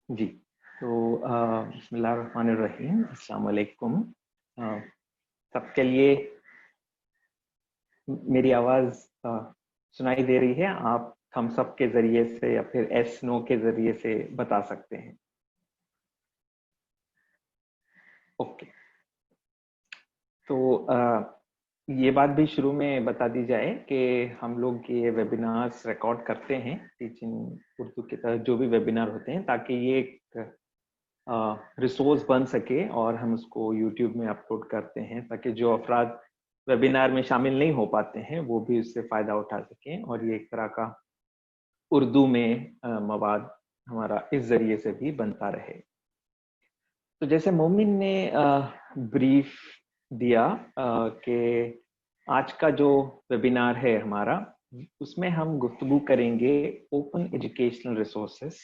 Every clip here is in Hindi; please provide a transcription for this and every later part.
जी, तो बिस्मिल्लाहिर्रहमानिर्रहीम, अस्सलाम वालेकुम। सबके लिए मेरी आवाज़ सुनाई दे रही है? आप थम्स अप के ज़रिए से या फिर एस नो के ज़रिए से बता सकते हैं। ओके, तो ये बात भी शुरू में बता दी जाए कि हम लोग ये वेबिनार्स रिकॉर्ड करते हैं, टीचिंग उर्दू के तहत जो भी वेबिनार होते हैं, ताकि ये एक रिसोर्स बन सके और हम उसको यूट्यूब में अपलोड करते हैं, ताकि जो अफराद वेबिनार में शामिल नहीं हो पाते हैं वो भी उससे फ़ायदा उठा सकें और ये एक तरह का उर्दू में मवाद हमारा इस ज़रिए से भी बनता रहे। तो जैसे मोमिन ने ब्रीफ दिया कि आज का जो वेबिनार है हमारा, उसमें हम गुफ्तगू करेंगे ओपन एजुकेशनल रिसोर्सेस,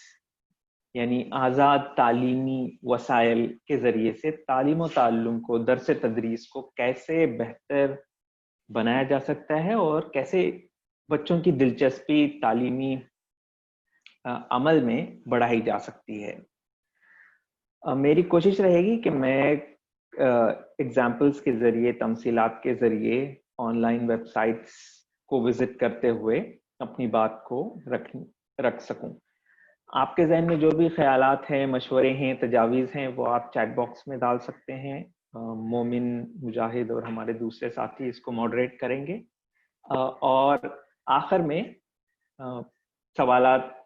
यानी आज़ाद तालीमी वसाइल के ज़रिए से तालीम ताल्लुम को, दर्स तदरीस को कैसे बेहतर बनाया जा सकता है और कैसे बच्चों की दिलचस्पी तालीमी अमल में बढ़ाई जा सकती है। मेरी कोशिश रहेगी कि मैं एग्जाम्पल्स के ज़रिए, तमसीलात के ज़रिए, ऑनलाइन वेबसाइट्स को विज़िट करते हुए अपनी बात को रख सकूं। आपके जहन में जो भी ख्यालात हैं, मशवरे हैं, तजावीज़ हैं, वो आप चैट बॉक्स में डाल सकते हैं। मोमिन, मुजाहिद और हमारे दूसरे साथी इसको मॉडरेट करेंगे और आखिर में सवालात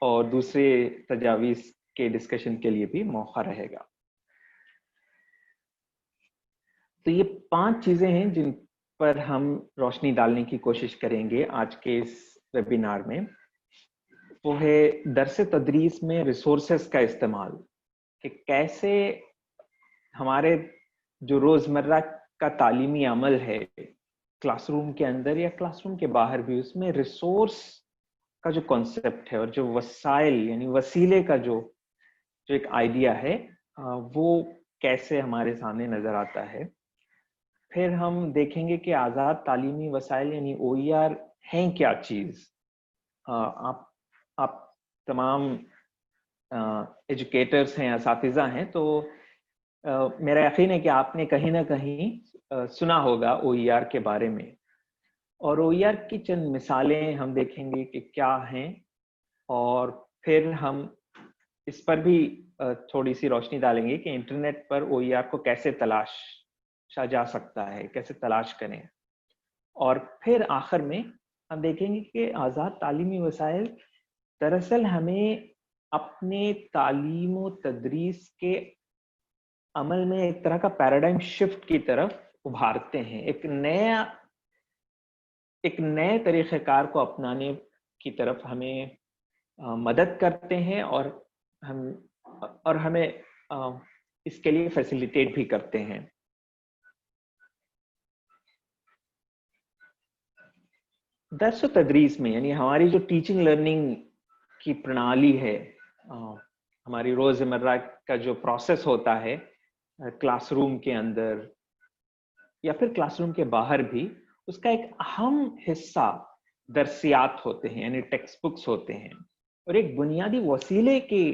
और दूसरे तजावीज़ के डिस्कशन के लिए भी मौका रहेगा। तो ये 5 चीज़ें हैं जिन पर हम रोशनी डालने की कोशिश करेंगे आज के इस वेबिनार में। वो है दर्स तदरीस में रिसोर्सेस का इस्तेमाल, कि कैसे हमारे जो रोज़मर्रा का तालीमी अमल है, क्लासरूम के अंदर या क्लासरूम के बाहर भी, उसमें रिसोर्स का जो कॉन्सेप्ट है और जो वसाइल यानी वसीले का जो एक आइडिया है, वो कैसे हमारे सामने नज़र आता है। फिर हम देखेंगे कि आज़ाद तालीमी वसाइल यानी OER हैं क्या चीज़। आप तमाम एजुकेटर्स हैं, असातिज़ा हैं, तो मेरा यकीन है कि आपने कहीं ना कहीं सुना होगा OER के बारे में। और OER की चंद मिसालें हम देखेंगे कि क्या हैं, और फिर हम इस पर भी थोड़ी सी रोशनी डालेंगे कि इंटरनेट पर OER को कैसे तलाशा जा सकता है, कैसे तलाश करें। और फिर आखिर में हम देखेंगे कि आज़ाद तालीमी वसाइल दरअसल हमें अपने तालीम व तदरीस के अमल में एक तरह का पैराडाइम शिफ्ट की तरफ उभारते हैं, एक नए तरीक़ेकार को अपनाने की तरफ हमें मदद करते हैं और हमें इसके लिए फैसिलिटेट भी करते हैं। दर्स तदरीस में, यानी हमारी जो टीचिंग लर्निंग की प्रणाली है, हमारी रोज़मर्रा का जो प्रोसेस होता है क्लासरूम के अंदर या फिर क्लासरूम के बाहर भी, उसका एक अहम हिस्सा दर्सियात होते हैं, यानी टेक्स्ट बुक्स होते हैं, और एक बुनियादी वसीले के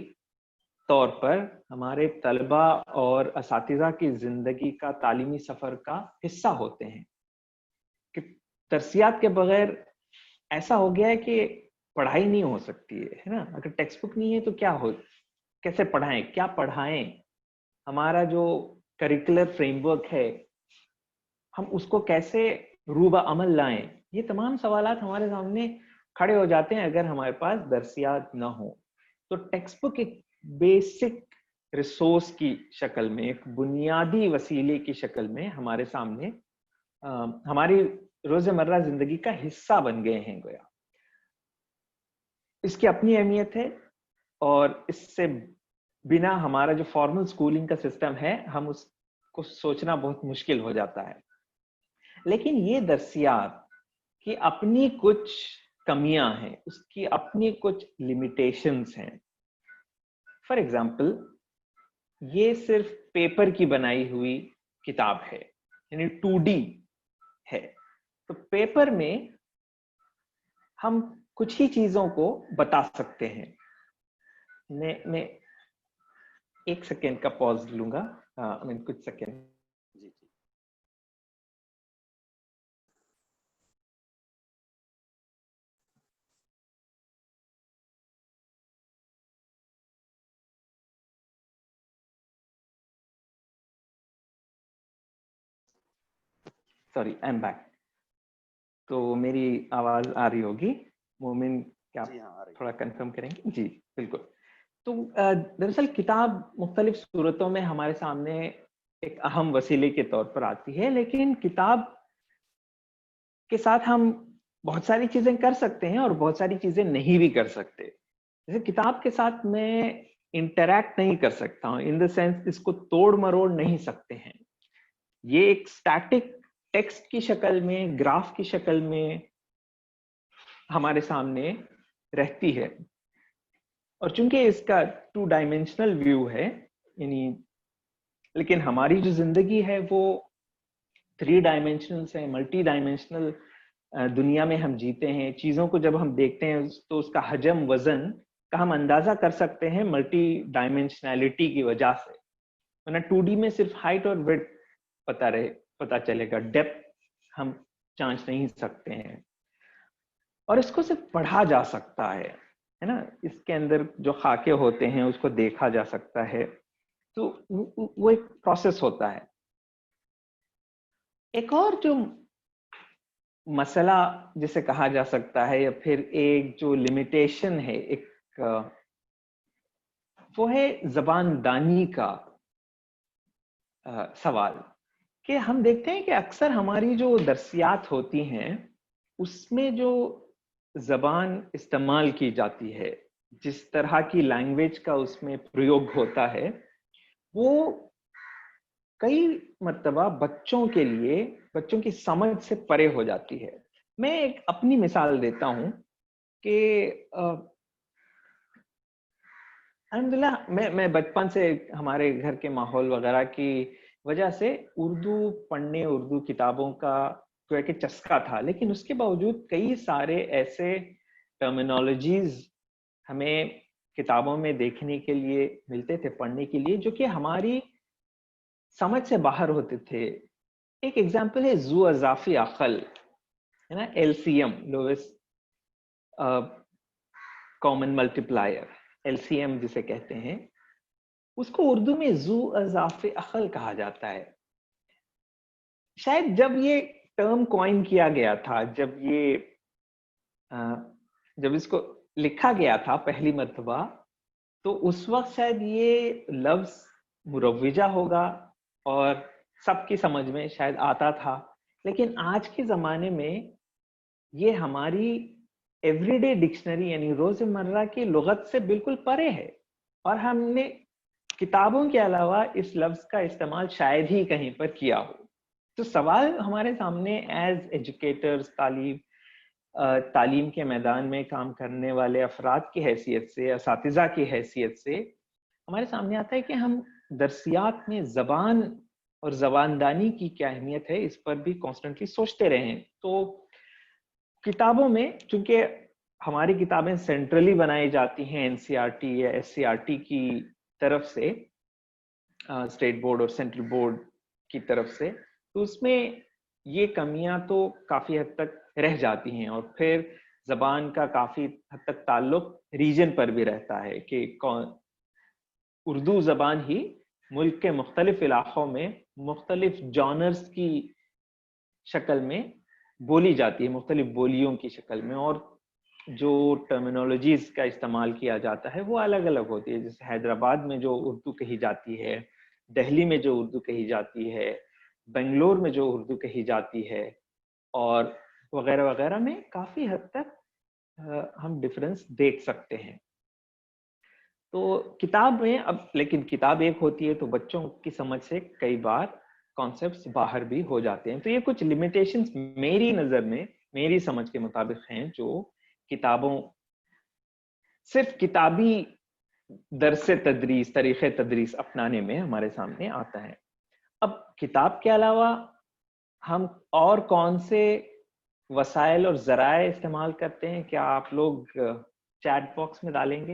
तौर पर हमारे तलबा और असातिज़ा की ज़िंदगी का तालीमी सफ़र का हिस्सा होते हैं। कि दर्सियात के बगैर ऐसा हो गया है कि पढ़ाई नहीं हो सकती है ना। अगर टेक्स्ट बुक नहीं है तो कैसे पढ़ाएं, क्या पढ़ाएं, हमारा जो करिकुलर फ्रेमवर्क है हम उसको कैसे रूबा अमल लाएं, ये तमाम सवालात हमारे सामने खड़े हो जाते हैं अगर हमारे पास दर्सियात ना हो। तो टेक्स्ट बुक एक बेसिक रिसोर्स की शक्ल में, एक बुनियादी वसीले की शक्ल में हमारे सामने हमारी रोज़मर्रा जिंदगी का हिस्सा बन गए हैं गोया। इसकी अपनी अहमियत है और इससे बिना हमारा जो फॉर्मल स्कूलिंग का सिस्टम है, हम उसको सोचना बहुत मुश्किल हो जाता है। लेकिन ये दर्सियात की अपनी कुछ कमियां हैं, उसकी अपनी कुछ लिमिटेशंस हैं। फॉर एग्जाम्पल, ये सिर्फ पेपर की बनाई हुई किताब है, यानी 2D है। तो पेपर में हम कुछ ही चीजों को बता सकते हैं। एक सेकेंड का पॉज लूंगा, कुछ सेकेंड। जी जी। Sorry, I am back. तो मेरी आवाज आ रही होगी मोमिन, क्या जी हाँ, आ रही थोड़ा कंफर्म करेंगे? जी बिल्कुल। तो दरअसल किताब मुख्तलिफ सूरतों में हमारे सामने एक अहम वसीले के तौर पर आती है, लेकिन किताब के साथ हम बहुत सारी चीजें कर सकते हैं और बहुत सारी चीजें नहीं भी कर सकते। जैसे किताब के साथ मैं इंटरैक्ट नहीं कर सकता हूँ, इन द सेंस इसको तोड़ मरोड़ नहीं सकते हैं। ये एक स्टैटिक टेक्स्ट की शक्ल में, ग्राफ की शक्ल में हमारे सामने रहती है। और चूंकि इसका 2 डायमेंशनल व्यू है, यानी, लेकिन हमारी जो जिंदगी है वो 3 डायमेंशनल से मल्टी डायमेंशनल दुनिया में हम जीते हैं। चीजों को जब हम देखते हैं तो उसका हजम, वजन का हम अंदाजा कर सकते हैं मल्टी डायमेंशनैलिटी की वजह से। वरना 2D में सिर्फ हाइट और विड्थ पता चलेगा, डेप्थ हम जांच नहीं सकते हैं। और इसको सिर्फ पढ़ा जा सकता है ना, इसके अंदर जो खाके होते हैं उसको देखा जा सकता है। तो वो एक प्रोसेस होता है। एक और जो मसला जिसे कहा जा सकता है, या फिर एक जो लिमिटेशन है, एक वो है जबानदानी का सवाल। कि हम देखते हैं कि अक्सर हमारी जो दरसियात होती हैं उसमें जो जबान इस्तेमाल की जाती है, जिस तरह की लैंग्वेज का उसमें प्रयोग होता है, वो कई मर्तबा बच्चों के लिए, बच्चों की समझ से परे हो जाती है। मैं एक अपनी मिसाल देता हूं कि अल्हम्दुलिल्लाह मैं बचपन से हमारे घर के माहौल वगैरह की वजह से उर्दू पढ़ने, उर्दू किताबों का जो कि चस्का था, लेकिन उसके बावजूद कई सारे ऐसे टर्मिनोलॉजीज हमें किताबों में देखने के लिए मिलते थे, पढ़ने के लिए, जो कि हमारी समझ से बाहर होते थे। एक एग्जाम्पल है जू अजाफी अकल, है ना, LCM, lowest common multiplier, LCM जिसे कहते हैं, उसको उर्दू में जू अजाफी अकल कहा जाता है। शायद जब ये टर्म कॉइन किया गया था, जब इसको लिखा गया था पहली मर्तबा, तो उस वक्त शायद ये लफ्ज मुरव्विजा होगा और सबकी समझ में शायद आता था। लेकिन आज के जमाने में ये हमारी एवरीडे डिक्शनरी, यानी रोजमर्रा की लुगत से बिल्कुल परे है, और हमने किताबों के अलावा इस लफ्ज का इस्तेमाल शायद ही कहीं पर किया हो। तो सवाल हमारे सामने एज एजुकेटर्स, तालीम के मैदान में काम करने वाले अफराद की हैसियत से, असातिज़ा की हैसियत से हमारे सामने आता है कि हम दरसियात में जबान और जबानदानी की क्या अहमियत है, इस पर भी कॉन्स्टेंटली सोचते रहें। तो किताबों में, चूंकि हमारी किताबें सेंट्रली बनाई जाती हैं NCERT या SCERT की तरफ से, स्टेट बोर्ड और सेंट्रल बोर्ड की तरफ से, तो उसमें ये कमियां तो काफी हद तक रह जाती हैं। और फिर जबान का काफी हद तक ताल्लुक रीजन पर भी रहता है कि कौन उर्दू जबान ही मुल्क के मुख्तलिफ इलाकों में मुख्तलिफ जॉनर्स की शक्ल में बोली जाती है, मुख्तलिफ बोलियों की शक्ल में, और जो टर्मिनोलॉजीज का इस्तेमाल किया जाता है वो अलग अलग होती है। जैसे हैदराबाद में जो उर्दू कही जाती है, दिल्ली में जो उर्दू कही जाती है, बेंगलोर में जो उर्दू कही जाती है, और वगैरह वगैरह में काफी हद तक हम डिफरेंस देख सकते हैं। तो किताब में अब, लेकिन किताब एक होती है तो बच्चों की समझ से कई बार कॉन्सेप्ट्स बाहर भी हो जाते हैं। तो ये कुछ लिमिटेशंस मेरी नजर में, मेरी समझ के मुताबिक हैं, जो किताबों, सिर्फ किताबी दरसे तदरीस, तरीक़े तदरीस अपनाने में हमारे सामने आता है। अब किताब के अलावा हम और कौन से वसाइल और जराए इस्तेमाल करते हैं? क्या आप लोग चैट बॉक्स में डालेंगे?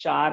4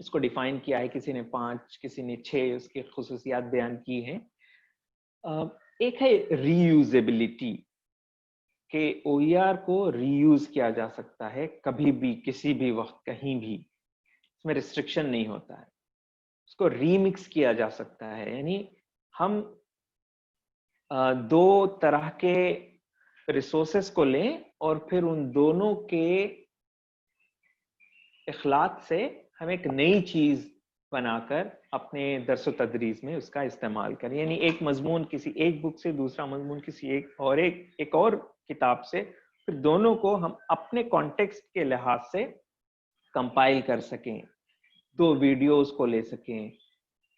इसको डिफाइन किया है, किसी ने 5, किसी ने 6 उसकी खुसूसियात बयान की हैं। एक है रीयूजेबिलिटी, कि OER को रीयूज किया जा सकता है कभी भी, किसी भी वक्त, कहीं भी, इसमें रिस्ट्रिक्शन नहीं होता है। उसको रीमिक्स किया जा सकता है, यानी हम दो तरह के रिसोर्सेस को लें और फिर उन दोनों के इखलाक से हम एक नई चीज बनाकर अपने दरस तदरीस में उसका इस्तेमाल करें। यानी एक मजमून किसी एक बुक से, दूसरा मजमून किसी एक और किताब से, फिर दोनों को हम अपने कॉन्टेक्स्ट के लिहाज से कंपाइल कर सकें, 2 वीडियोस को ले सकें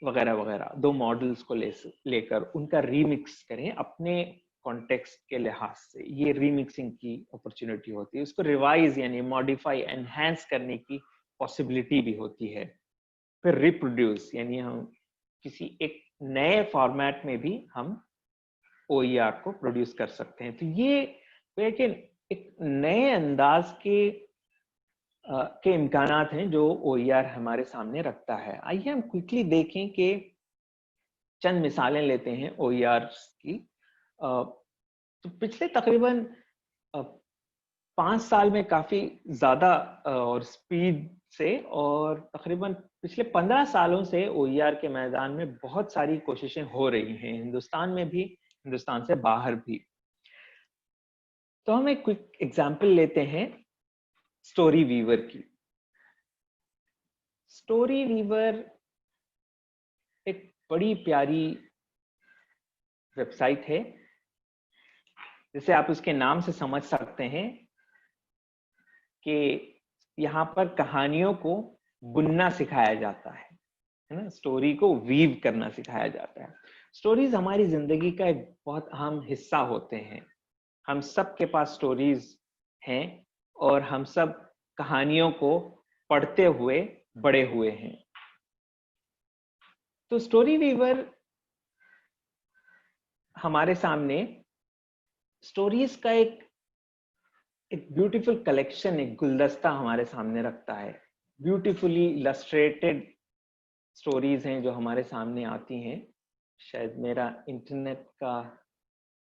वगैरह वगैरह, 2 मॉडल्स को लेकर उनका रीमिक्स करें अपने कॉन्टेक्स्ट के लिहाज से। ये रीमिक्सिंग की अपॉर्चुनिटी होती है। उसको रिवाइज यानी मॉडिफाई, एनहांस करने की पॉसिबिलिटी भी होती है। फिर रिप्रोड्यूस, यानी हम किसी एक नए फॉर्मेट में भी हम OER को प्रोड्यूस कर सकते हैं। तो ये एक नए अंदाज के इम्कानात हैं जो OER हमारे सामने रखता है। आइए हम क्विकली देखें कि चंद मिसालें लेते हैं OER की। तो पिछले तकरीबन 5 साल में काफी ज्यादा और स्पीड से, और तकरीबन पिछले 15 सालों से OER के मैदान में बहुत सारी कोशिशें हो रही हैं, हिंदुस्तान में भी, हिंदुस्तान से बाहर भी। तो हम एक क्विक एग्जांपल लेते हैं स्टोरी वीवर की। स्टोरी वीवर एक बड़ी प्यारी वेबसाइट है, जिसे आप उसके नाम से समझ सकते हैं कि यहाँ पर कहानियों को बुनना सिखाया जाता है ना, स्टोरी को वीव करना सिखाया जाता है। स्टोरीज हमारी जिंदगी का एक बहुत अहम हिस्सा होते हैं। हम सब के पास स्टोरीज हैं और हम सब कहानियों को पढ़ते हुए बड़े हुए हैं। तो स्टोरी वीवर हमारे सामने स्टोरीज का एक ब्यूटीफुल कलेक्शन, एक गुलदस्ता हमारे सामने रखता है। ब्यूटीफुली इलस्ट्रेटेड स्टोरीज हैं जो हमारे सामने आती हैं। शायद मेरा इंटरनेट का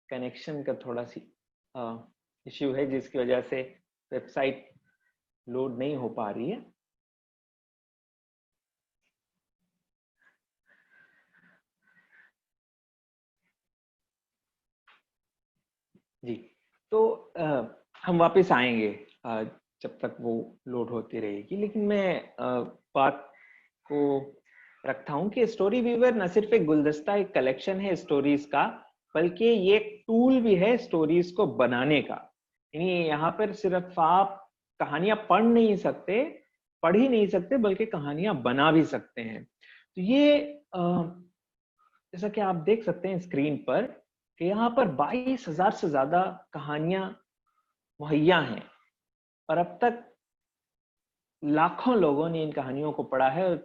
कनेक्शन का थोड़ा सी इश्यू है, जिसकी वजह से वेबसाइट लोड नहीं हो पा रही है। जी, तो हम वापस आएंगे जब तक वो लोड होती रहेगी। लेकिन मैं बात को रखता हूं कि स्टोरी वीवर न सिर्फ एक गुलदस्ता, एक कलेक्शन है स्टोरीज का, बल्कि ये एक टूल भी है स्टोरीज को बनाने का। यानी यहाँ पर सिर्फ आप कहानियां पढ़ ही नहीं सकते, बल्कि कहानियां बना भी सकते हैं। तो ये जैसा कि आप देख सकते हैं स्क्रीन पर कि यहाँ पर 22,000 से ज्यादा कहानियां मुहैया हैं, और अब तक लाखों लोगों ने इन कहानियों को पढ़ा है।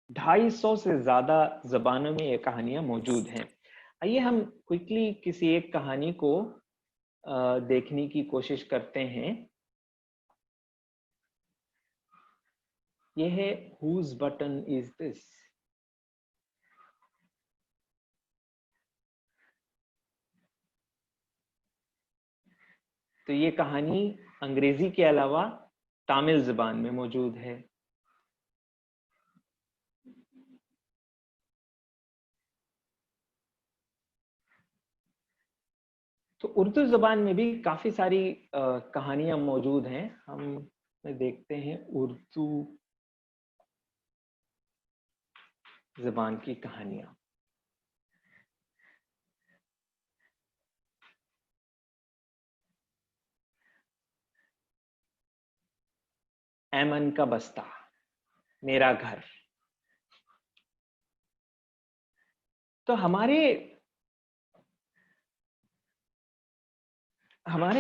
250 से ज्यादा जबानों में ये कहानियां मौजूद हैं। आइए हम क्विकली किसी एक कहानी को देखने की कोशिश करते हैं। यह है Whose Button Is This? तो ये कहानी अंग्रेजी के अलावा तमिल जुबान में मौजूद है। तो उर्दू जुबान में भी काफी सारी कहानियां मौजूद हैं। हम देखते हैं उर्दू जुबान की कहानियां। ऐमन का बस्ता, मेरा घर। तो हमारे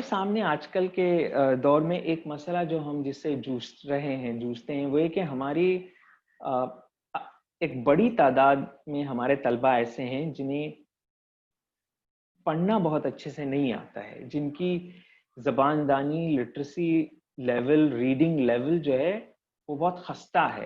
सामने आजकल के दौर में एक मसला जो हम जिससे जूझते हैं, वो ये कि हमारी एक बड़ी तादाद में हमारे तलबा ऐसे हैं जिन्हें पढ़ना बहुत अच्छे से नहीं आता है, जिनकी ज़बानदानी, लिटरेसी लेवल, रीडिंग लेवल जो है वो बहुत खस्ता है।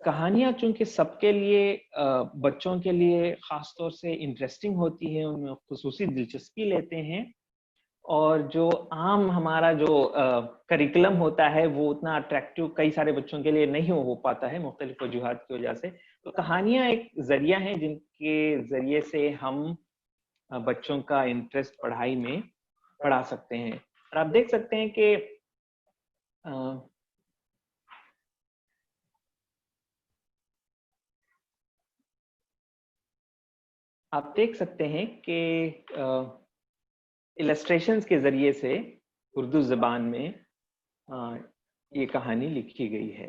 कहानियां चूंकि सबके लिए बच्चों के लिए खास तौर से इंटरेस्टिंग होती है, उनमें खुसूसी दिलचस्पी लेते हैं, और जो आम हमारा जो करिकुलम होता है वो उतना अट्रैक्टिव कई सारे बच्चों के लिए नहीं हो पाता है मुख्तलिफ वजूहात की वजह से। तो कहानियां एक जरिया है जिनके जरिए से हम बच्चों का इंटरेस्ट पढ़ाई में बढ़ा सकते हैं। और आप देख सकते हैं कि आप देख सकते हैं कि इलस्ट्रेशंस के जरिए से उर्दू ज़बान में ये कहानी लिखी गई है।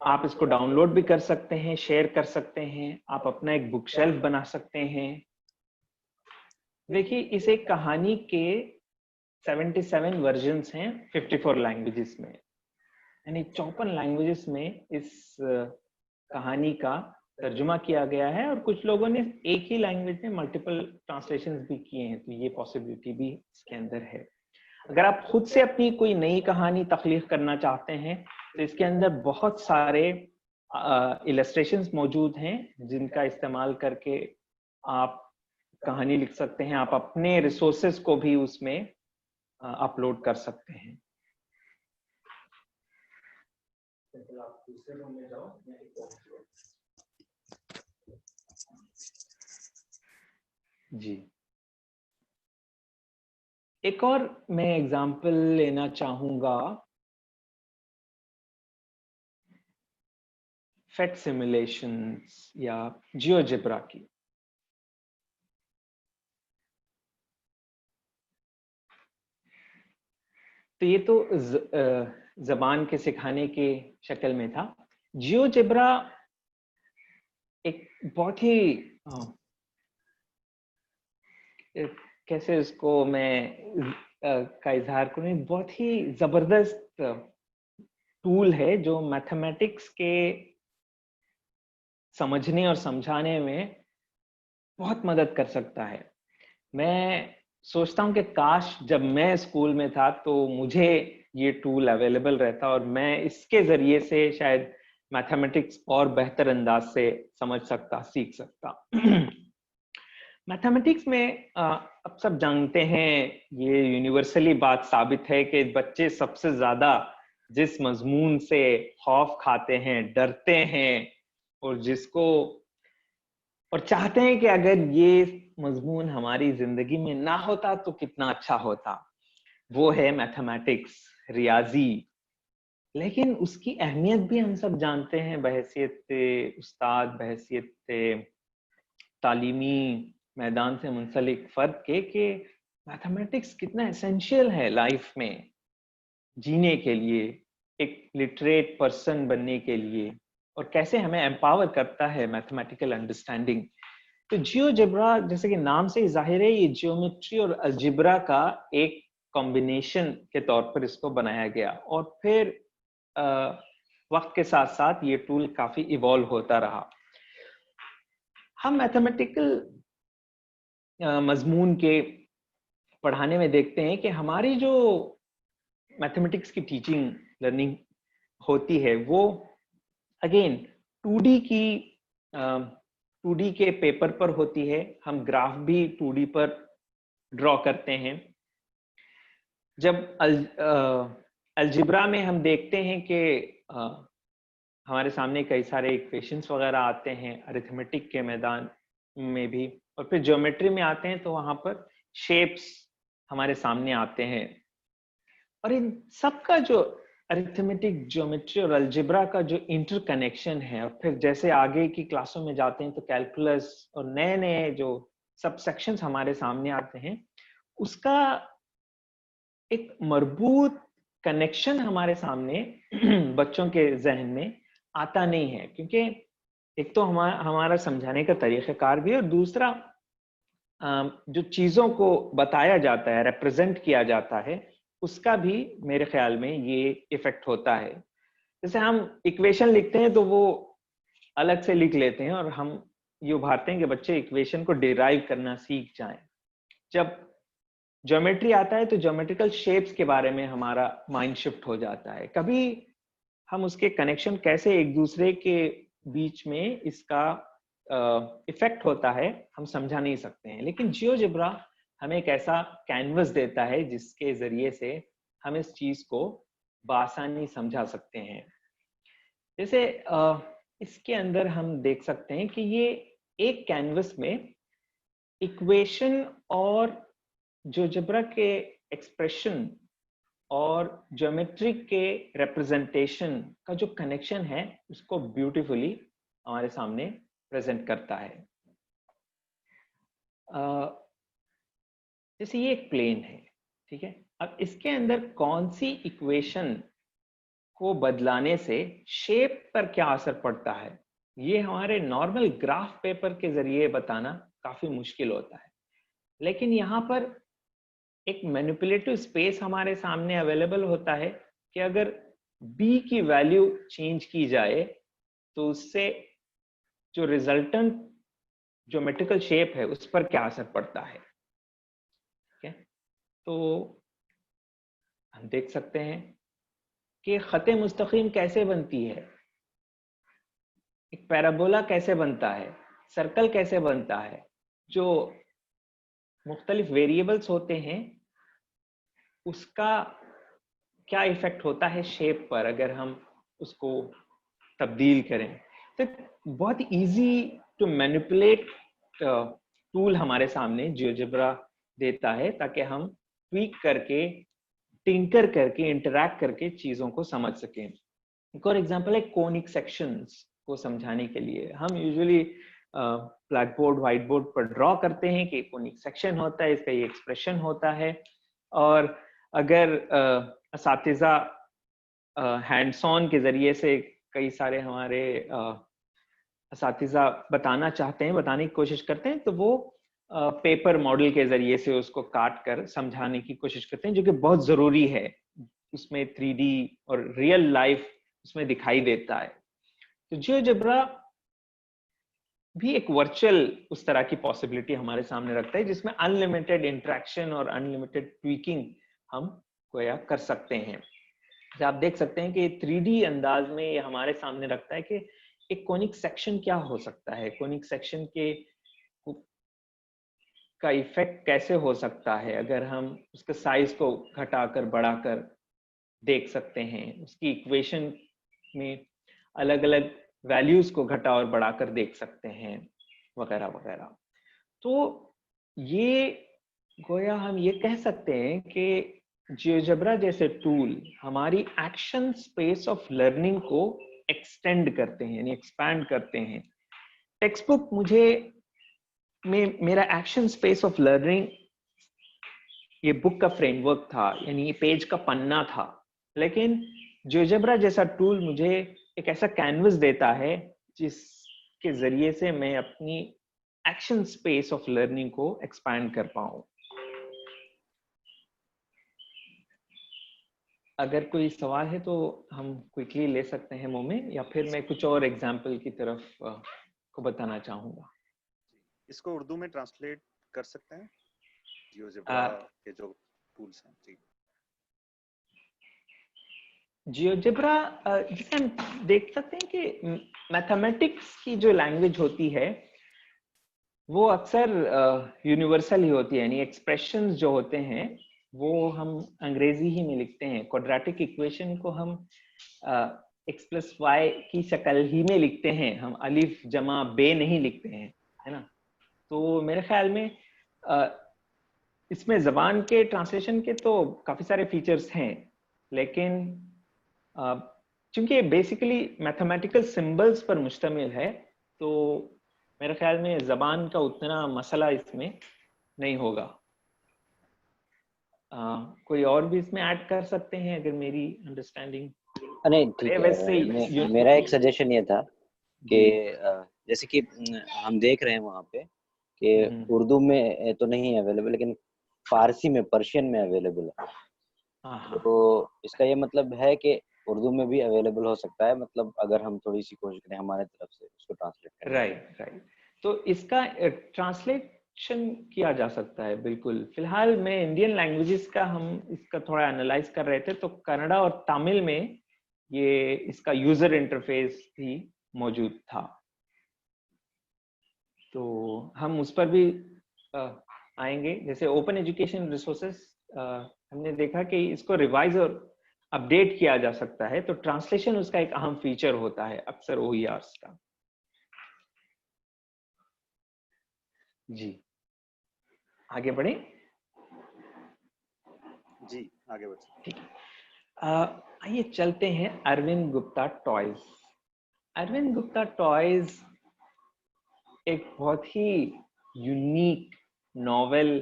आप इसको डाउनलोड भी कर सकते हैं, शेयर कर सकते हैं, आप अपना एक बुक शेल्फ बना सकते हैं। देखिए, इस एक कहानी के 77 वर्जन्स हैं 54 लैंग्वेजेस में, यानी 54 लैंग्वेजेस में इस कहानी का तर्जुमा किया गया है, और कुछ लोगों ने एक ही लैंग्वेज में मल्टीपल ट्रांसलेशंस भी किए हैं, तो ये पॉसिबिलिटी भी इसके अंदर है। अगर आप खुद से अपनी कोई नई कहानी तख्लीक करना चाहते हैं तो इसके अंदर बहुत सारे इलस्ट्रेशंस मौजूद हैं जिनका इस्तेमाल करके आप कहानी लिख सकते हैं। आप अपने रिसोर्सेज को भी उसमें अपलोड कर सकते हैं। आप दूसरे रूम में जाओ, जी। एक और मैं एग्जाम्पल लेना चाहूंगा फेट सिमुलेशंस या जियोजेब्रा की। तो ये तो ज़बान के सिखाने के शक्ल में था। जियोजेब्रा एक बहुत ही कैसे उसको मैं का इजहार करूं, बहुत ही जबरदस्त टूल है जो मैथमेटिक्स के समझने और समझाने में बहुत मदद कर सकता है। मैं सोचता हूं कि काश जब मैं स्कूल में था तो मुझे ये टूल अवेलेबल रहता और मैं इसके जरिए से शायद मैथमेटिक्स और बेहतर अंदाज से समझ सकता, सीख सकता। मैथमेटिक्स में अब सब जानते हैं, ये यूनिवर्सली बात साबित है कि बच्चे सबसे ज्यादा जिस मजमून से खौफ खाते हैं, डरते हैं, और जिसको और चाहते हैं कि अगर ये मजमून हमारी जिंदगी में ना होता तो कितना अच्छा होता, वो है मैथमेटिक्स, रियाजी। लेकिन उसकी अहमियत भी हम सब जानते हैं बहैसियत उस्ताद, बहैसियत तालीमी मैदान से मुंसलिक फर्द के, कि मैथमेटिक्स कितना एसेंशियल है लाइफ में जीने के लिए, एक लिटरेट पर्सन बनने के लिए, और कैसे हमें एम्पावर करता है मैथमेटिकल अंडरस्टैंडिंग। तो जियोजेब्रा जैसे कि नाम से ही जाहिर है, ये जियोमेट्री और अलजेब्रा का एक कॉम्बिनेशन के तौर पर इसको बनाया गया, और फिर वक्त के साथ साथ ये टूल काफी इवॉल्व होता रहा। हम मैथमेटिकल मजमून के पढ़ाने में देखते हैं कि हमारी जो मैथमेटिक्स की टीचिंग लर्निंग होती है वो अगेन 2D के पेपर पर होती है। हम ग्राफ भी 2D पर ड्रॉ करते हैं। जब अलजेब्रा में हम देखते हैं कि हमारे सामने कई सारे इक्वेशंस वगैरह आते हैं अरिथमेटिक के मैदान में भी, और फिर ज्योमेट्री में आते हैं तो वहां पर शेप्स हमारे सामने आते हैं। और इन सब का जो अरिथमेटिक, ज्योमेट्री और अलजेब्रा का जो इंटरकनेक्शन है, और फिर जैसे आगे की क्लासों में जाते हैं तो कैलकुलस और नए नए जो सब सेक्शंस हमारे सामने आते हैं, उसका एक मरबूत कनेक्शन हमारे सामने बच्चों के जहन में आता नहीं है, क्योंकि एक तो हमारा समझाने का तरीक़ाकार भी है, और दूसरा जो चीजों को बताया जाता है, रिप्रेजेंट किया जाता है, उसका भी मेरे ख्याल में ये इफेक्ट होता है। जैसे हम इक्वेशन लिखते हैं तो वो अलग से लिख लेते हैं, और हम ये उभारते हैं कि बच्चे इक्वेशन को डिराइव करना सीख जाएं। जब ज्योमेट्री आता है तो ज्योमेट्रिकल शेप्स के बारे में हमारा माइंड शिफ्ट हो जाता है. कभी हम उसके कनेक्शन कैसे एक दूसरे के बीच में इसका इफेक्ट होता है हम समझा नहीं सकते हैं, लेकिन जियोजेब्रा हमें एक ऐसा कैनवस देता है जिसके जरिए से हम इस चीज को बआसानी समझा सकते हैं. जैसे इसके अंदर हम देख सकते हैं कि ये एक कैनवस में इक्वेशन और जियोजेब्रा के एक्सप्रेशन और ज्योमेट्री के रिप्रेजेंटेशन का जो कनेक्शन है उसको ब्यूटीफुली हमारे सामने प्रेजेंट करता है. जैसे ये एक प्लेन है, ठीक है. अब इसके अंदर कौन सी इक्वेशन को बदलाने से शेप पर क्या असर पड़ता है, ये हमारे नॉर्मल ग्राफ पेपर के जरिए बताना काफी मुश्किल होता है. लेकिन यहाँ पर एक मैनिपुलेटिव स्पेस हमारे सामने अवेलेबल होता है कि अगर b की वैल्यू चेंज की जाए तो उससे जो रिजल्टेंट ज्योमेट्रिकल शेप है उस पर क्या असर पड़ता है. ठीक है, तो हम देख सकते हैं कि खते मुस्तकीम कैसे बनती है, एक पैराबोला कैसे बनता है, सर्कल कैसे बनता है. जो मुख्तलिफ वेरिएबल्स होते हैं उसका क्या इफेक्ट होता है शेप पर अगर हम उसको तब्दील करें. तो बहुत इजी टू मैनिपुलेट टूल हमारे सामने जियोजेब्रा देता है ताकि हम ट्वीक करके, टिंकर करके, इंटरैक्ट करके चीजों को समझ सकें. एक और एग्जांपल है कोनिक सेक्शंस को समझाने के लिए. हम usually black board, white board पर ड्रॉ करते हैं कि कोनिक सेक्शन होता है, इसका ये एक्सप्रेशन होता है. और अगर असातिज़ा हैंड्स ऑन के जरिए से कई सारे हमारे असातिज़ा बताना चाहते हैं, बताने की कोशिश करते हैं, तो वो पेपर मॉडल के जरिए से उसको काट कर समझाने की कोशिश करते हैं, जो कि बहुत जरूरी है. उसमें 3D और रियल लाइफ उसमें दिखाई देता है. तो जियोजेब्रा भी एक वर्चुअल उस तरह की पॉसिबिलिटी हमारे सामने रखता है जिसमें अनलिमिटेड इंटरेक्शन और अनलिमिटेड ट्वीकिंग हम गोया कर सकते हैं. तो आप देख सकते हैं कि 3D अंदाज में ये हमारे सामने रखता है कि एक कोनिक सेक्शन क्या हो सकता है, कोनिक सेक्शन के का इफेक्ट कैसे हो सकता है अगर हम उसके साइज को घटाकर बढ़ाकर देख सकते हैं, उसकी इक्वेशन में अलग अलग वैल्यूज को घटा और बढ़ाकर देख सकते हैं, वगैरह वगैरह. तो ये गोया हम ये कह सकते हैं कि जियोजेब्रा जैसे टूल हमारी एक्शन स्पेस ऑफ लर्निंग को एक्सटेंड करते हैं, यानी एक्सपैंड करते हैं. टेक्स्ट बुक मुझे मेरा एक्शन स्पेस ऑफ लर्निंग ये बुक का फ्रेमवर्क था, यानी ये पेज का पन्ना था. लेकिन जियोजेब्रा जैसा टूल मुझे एक ऐसा कैनवस देता है जिसके जरिए से मैं अपनी एक्शन स्पेस ऑफ लर्निंग को एक्सपैंड कर पाऊं. अगर कोई सवाल है तो हम क्विकली ले सकते हैं मोमें, या फिर मैं कुछ और एग्जाम्पल की तरफ को बताना चाहूंगा. इसको उर्दू में ट्रांसलेट कर सकते हैं जियोजेब्रा के जो टूल्स हैं. जी, जियोजेब्रा जिसे हम देख सकते हैं कि मैथमेटिक्स की जो लैंग्वेज होती है वो अक्सर यूनिवर्सल ही होती है, यानी एक्सप्रेशंस जो होते हैं वो हम अंग्रेजी ही में लिखते हैं. क्वाड्रेटिक इक्वेशन को हम x+y की शक्ल ही में लिखते हैं, हम अलिफ जमा बे नहीं लिखते हैं, है ना. तो मेरे ख्याल में इसमें जबान के ट्रांसलेशन के तो काफी सारे फीचर्स हैं, लेकिन चूंकि बेसिकली मैथमेटिकल सिंबल्स पर मुश्तमिल है तो मेरे ख्याल में जबान का उतना मसला इसमें नहीं होगा. कोई और भी इसमें ऐड कर सकते हैं अगर मेरी अंडरस्टैंडिंग. नहीं ठीक है. मेरा एक सजेशन ये था कि जैसे कि हम देख रहे हैं वहाँ पे कि उर्दू में तो नहीं अवेलेबल, लेकिन फारसी में, पर्शियन में अवेलेबल है. तो इसका ये मतलब है कि उर्दू में भी अवेलेबल हो सकता है, मतलब अगर हम थोड़ी सी कोशिश करें हमारे तरफ से उसको ट्रांसलेट करें. राइट. तो इसका ट्रांसलेट ट्रांसलेशन किया जा सकता है, बिल्कुल। फिलहाल मैं इंडियन लैंग्वेजेस का हम इसका थोड़ा एनालाइज कर रहे थे, तो कन्नड़ा और तमिल में ये इसका यूजर इंटरफेस भी मौजूद था, तो हम उस पर भी आएंगे। जैसे ओपन एजुकेशन रिसोर्सेस, हमने देखा कि इसको रिवाइज और अपडेट किया जा सकता है, तो ट्रांसलेशन उसका एक अहम फीचर होता है अक्सर OERs का। जी आगे बढ़े। जी आगे बढ़े। ठीक है, आइए चलते हैं अरविंद गुप्ता टॉयज। अरविंद गुप्ता टॉयज एक बहुत ही यूनिक, नॉवेल,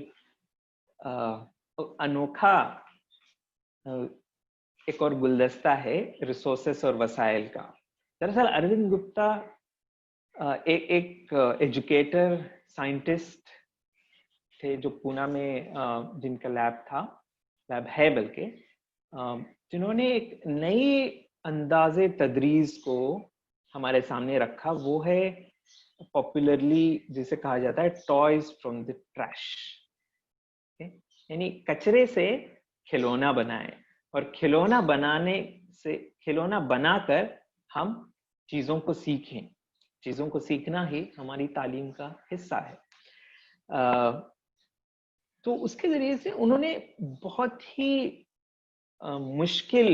अनोखा एक और गुलदस्ता है रिसोर्सेस और वसाइल का। दरअसल अरविंद गुप्ता एक एजुकेटर, साइंटिस्ट थे जो पूना में जिनका लैब था, लैब है बल्कि, जिन्होंने एक नई अंदाजे तदरीस को हमारे सामने रखा। वो है पॉपुलरली जिसे कहा जाता है टॉयज फ्रॉम द ट्रैश, यानी कचरे से खिलौना बनाए, और खिलौना बनाने से, खिलौना बनाकर हम चीजों को सीखें। चीजों को सीखना ही हमारी तालीम का हिस्सा है। तो उसके जरिए से उन्होंने बहुत ही मुश्किल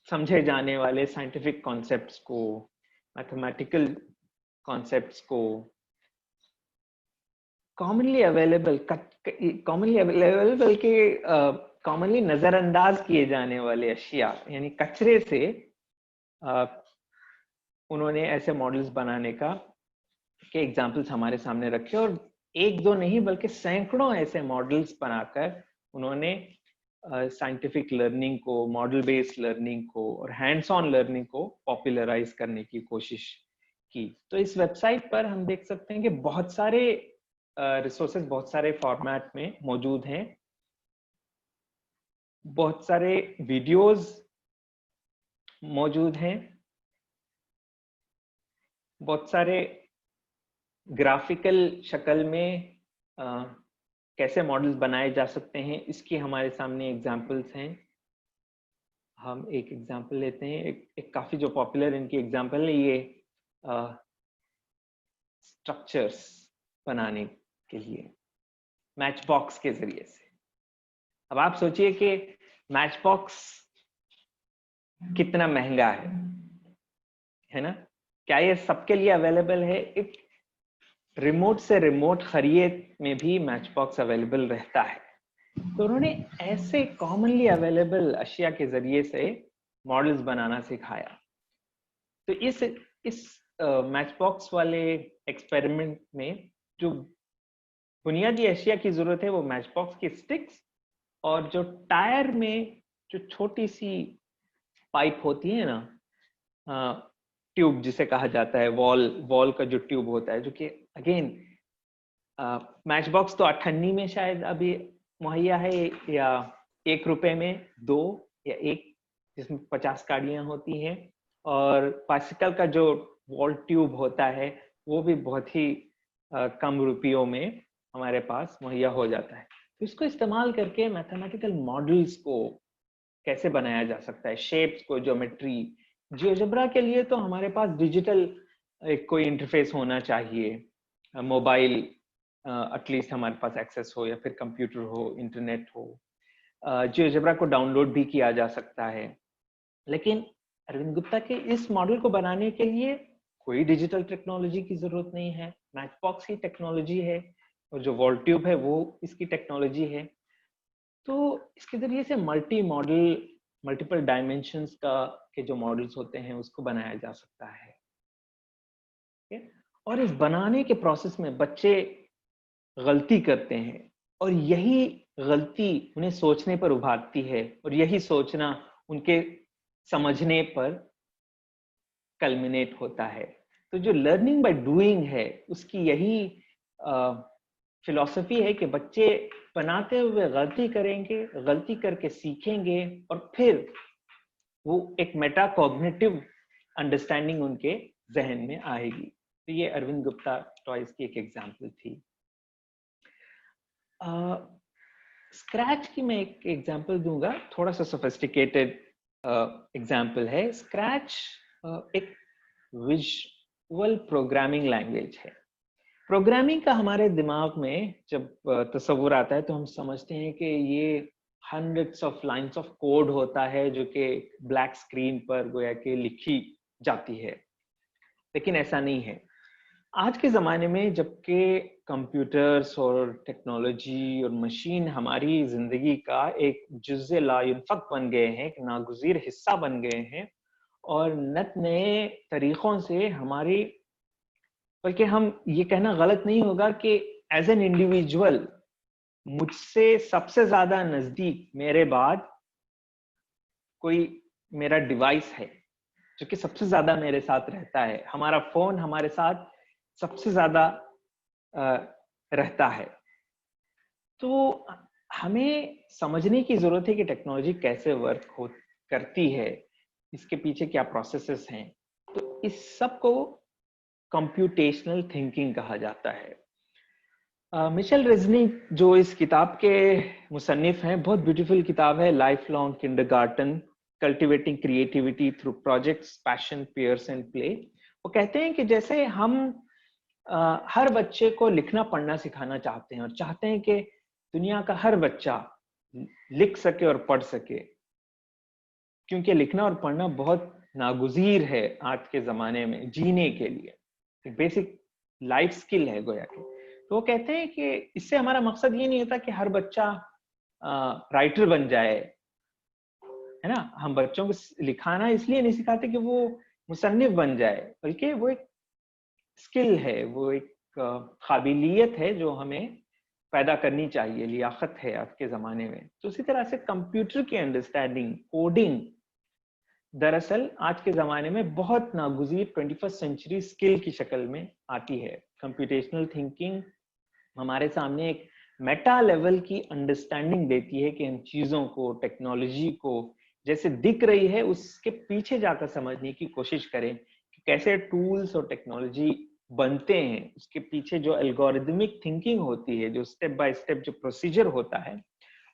समझे जाने वाले साइंटिफिक कॉन्सेप्ट्स को, मैथमेटिकल कॉन्सेप्ट्स को, कॉमनली अवेलेबल के कॉमनली नजरअंदाज किए जाने वाले अशिया, यानी कचरे से उन्होंने ऐसे मॉडल्स बनाने का के एग्जाम्पल्स हमारे सामने रखे, और एक दो नहीं बल्कि सैकड़ों ऐसे मॉडल्स बनाकर उन्होंने साइंटिफिक लर्निंग को, मॉडल बेस्ड लर्निंग को और हैंड्स ऑन लर्निंग को पॉपुलराइज करने की कोशिश की। तो इस वेबसाइट पर हम देख सकते हैं कि बहुत सारे रिसोर्सेज बहुत सारे फॉर्मेट में मौजूद हैं, बहुत सारे वीडियोस मौजूद हैं, बहुत सारे ग्राफिकल शक्ल में कैसे मॉडल्स बनाए जा सकते हैं इसकी हमारे सामने एग्जांपल्स हैं। हम एक एग्जांपल लेते हैं, एक काफी जो पॉपुलर इनकी एग्जांपल है, ये स्ट्रक्चर्स बनाने के लिए मैच बॉक्स के जरिए से। अब आप सोचिए कि मैच बॉक्स कितना महंगा है ना? क्या ये सबके लिए अवेलेबल है? एक रिमोट से रिमोट खरीद में भी मैच बॉक्स अवेलेबल रहता है। तो उन्होंने ऐसे कॉमनली अवेलेबल अशिया के जरिए से मॉडल्स बनाना सिखाया। तो इस मैच बॉक्स वाले एक्सपेरिमेंट में जो बुनियादी अशिया की जरूरत है वो मैच बॉक्स की स्टिक्स, और जो टायर में जो छोटी सी पाइप होती है ना, ट्यूब जिसे कहा जाता है, वॉल का जो ट्यूब होता है, जो कि अगेन मैच बॉक्स तो 98 में शायद अभी मुहैया है, या 1 रुपए में 2 या 1, जिसमें 50 काड़ियां होती हैं, और बाइसिकल का जो वॉल ट्यूब होता है वो भी बहुत ही कम रुपयों में हमारे पास मुहैया हो जाता है। तो इसको इस्तेमाल करके मैथमेटिकल मॉडल्स को कैसे बनाया जा सकता है, शेप्स को, ज्योमेट्री, जियोजेब्रा के लिए तो हमारे पास डिजिटल कोई इंटरफेस होना चाहिए, मोबाइल एटलीस्ट हमारे पास एक्सेस हो, या फिर कंप्यूटर हो, इंटरनेट हो। जियोजेब्रा को डाउनलोड भी किया जा सकता है, लेकिन अरविंद गुप्ता के इस मॉडल को बनाने के लिए कोई डिजिटल टेक्नोलॉजी की जरूरत नहीं है, मैच बॉक्स की टेक्नोलॉजी है, और जो वॉल ट्यूब है वो इसकी टेक्नोलॉजी है। तो इसके जरिए से मल्टीपल डायमेंशंस के जो मॉडल्स होते हैं उसको बनाया जा सकता है। और इस बनाने के प्रोसेस में बच्चे गलती करते हैं, और यही गलती उन्हें सोचने पर उभारती है, और यही सोचना उनके समझने पर कल्मिनेट होता है। तो जो लर्निंग बाय डूइंग है उसकी यही फिलॉसफी है कि बच्चे बनाते हुए गलती करेंगे, गलती करके सीखेंगे, और फिर वो एक मेटाकॉग्निटिव अंडरस्टैंडिंग उनके जहन में आएगी। तो ये अरविंद गुप्ता टॉयज की एक एग्जांपल थी। स्क्रैच की मैं एक एग्जांपल दूंगा, थोड़ा सा सोफिस्टिकेटेड एग्जांपल है। स्क्रैच एक विजुअल प्रोग्रामिंग लैंग्वेज है। प्रोग्रामिंग का हमारे दिमाग में जब तस्वुर आता है तो हम समझते हैं कि ये hundreds of lines of code होता है जो कि ब्लैक स्क्रीन पर गोया के लिखी जाती है, लेकिन ऐसा नहीं है। आज के ज़माने में जबकि कंप्यूटर्स और टेक्नोलॉजी और मशीन हमारी ज़िंदगी का एक जुज़्ज़े ला युनफ़क बन गए हैं, एक नागुज़ीर हिस्सा बन गए हैं, और नत नए तरीक़ों से हमारी, बल्कि हम ये कहना गलत नहीं होगा कि एज एन इंडिविजुअल मुझसे सबसे ज़्यादा नज़दीक मेरे बाद कोई मेरा डिवाइस है जो कि सबसे ज़्यादा मेरे साथ रहता है। हमारा फ़ोन हमारे साथ सबसे ज्यादा रहता है। तो हमें समझने की जरूरत है कि टेक्नोलॉजी कैसे वर्क करती है, इसके पीछे क्या प्रोसेसेस हैं। तो इस सब को कंप्यूटेशनल थिंकिंग कहा जाता है। मिशेल रेज़निक जो इस किताब के मुसन्निफ हैं, बहुत ब्यूटीफुल किताब है, life long kindergarten cultivating creativity through projects, passion, peers and play. वो कहते हैं कि जैसे हम हर बच्चे को लिखना पढ़ना सिखाना चाहते हैं और चाहते हैं कि दुनिया का हर बच्चा लिख सके और पढ़ सके, क्योंकि लिखना और पढ़ना बहुत नागुज़ीर है आज के ज़माने में जीने के लिए, एक बेसिक लाइफ स्किल है गोया के। तो वो कहते हैं कि इससे हमारा मकसद ये नहीं होता कि हर बच्चा राइटर बन जाए, है ना। हम बच्चों को लिखाना इसलिए नहीं सिखाते कि वो मुसन्निफ बन जाए, बल्कि वो एक स्किल है, वो एक काबिलियत है जो हमें पैदा करनी चाहिए, लियाकत है आज के ज़माने में। तो उसी तरह से कंप्यूटर की अंडरस्टैंडिंग, कोडिंग, दरअसल आज के ज़माने में बहुत नागुज़ीर 21st सेंचुरी स्किल की शक्ल में आती है। कंप्यूटेशनल थिंकिंग हमारे सामने एक मेटा लेवल की अंडरस्टैंडिंग देती है कि इन चीज़ों को, टेक्नोलॉजी को जैसे दिख रही है उसके पीछे जाकर समझने की कोशिश करें कि कैसे टूल्स और टेक्नोलॉजी बनते हैं, उसके पीछे जो एल्गोरिदमिक थिंकिंग होती है, जो स्टेप बाय स्टेप जो प्रोसीजर होता है,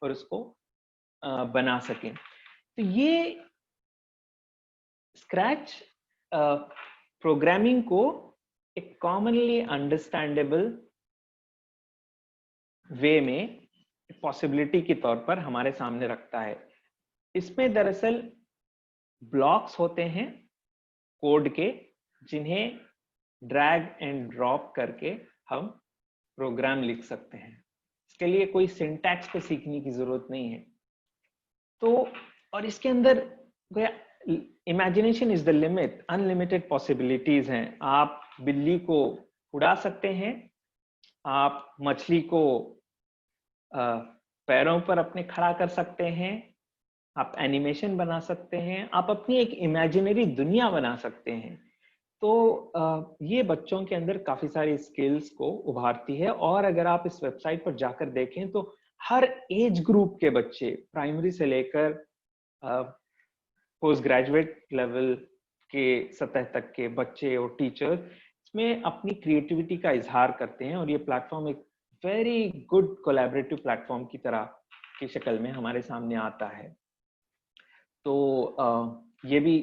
और उसको बना सकें। तो ये स्क्रैच प्रोग्रामिंग को एक कॉमनली अंडरस्टैंडेबल वे में पॉसिबिलिटी के तौर पर हमारे सामने रखता है। इसमें दरअसल ब्लॉक्स होते हैं कोड के, जिन्हें ड्रैग एंड ड्रॉप करके हम प्रोग्राम लिख सकते हैं। इसके लिए कोई सिंटैक्स पे सीखने की जरूरत नहीं है। तो और इसके अंदर imagination is the limit, unlimited possibilities हैं। आप बिल्ली को उड़ा सकते हैं, आप मछली को पैरों पर अपने खड़ा कर सकते हैं, आप एनिमेशन बना सकते हैं, आप अपनी एक इमेजिनरी दुनिया बना सकते हैं। तो ये बच्चों के अंदर काफी सारी स्किल्स को उभारती है। और अगर आप इस वेबसाइट पर जाकर देखें तो हर एज ग्रुप के बच्चे, प्राइमरी से लेकर पोस्ट ग्रेजुएट लेवल के सतह तक के बच्चे और टीचर इसमें अपनी क्रिएटिविटी का इजहार करते हैं। और ये प्लेटफॉर्म एक वेरी गुड कोलैबोरेटिव प्लेटफॉर्म की तरह की शक्ल में हमारे सामने आता है। तो ये भी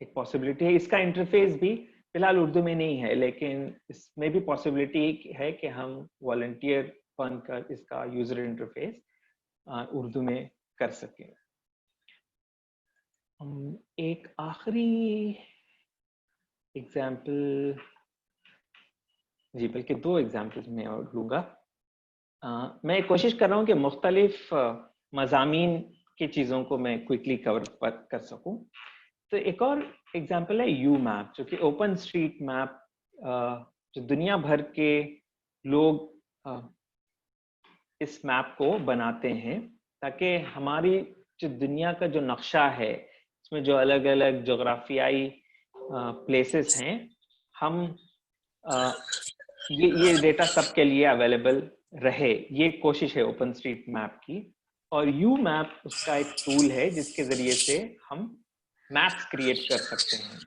एक पॉसिबिलिटी है। इसका इंटरफेस भी फिलहाल उर्दू में नहीं है, लेकिन इसमें भी पॉसिबिलिटी है कि हम वॉलंटियर बनकर इसका यूजर इंटरफेस उर्दू में कर सकें। एक आखिरी एग्जाम्पल, जी बल्कि 2 एग्जाम्पल्स मैं और लूँगा। मैं कोशिश कर रहा हूँ कि मुख्तलिफ मज़ामीन की चीज़ों को मैं क्विकली कवर कर सकूँ। तो एक और एग्जाम्पल है यू मैप, जो कि ओपन स्ट्रीट मैप, जो दुनिया भर के लोग इस मैप को बनाते हैं ताकि हमारी जो दुनिया का जो नक्शा है, इसमें जो अलग अलग जोग्राफियाई प्लेसेस हैं, हम ये डेटा सबके लिए अवेलेबल रहे, ये कोशिश है ओपन स्ट्रीट मैप की। और यू मैप उसका एक टूल है जिसके जरिए से हम मैप्स क्रिएट कर सकते हैं।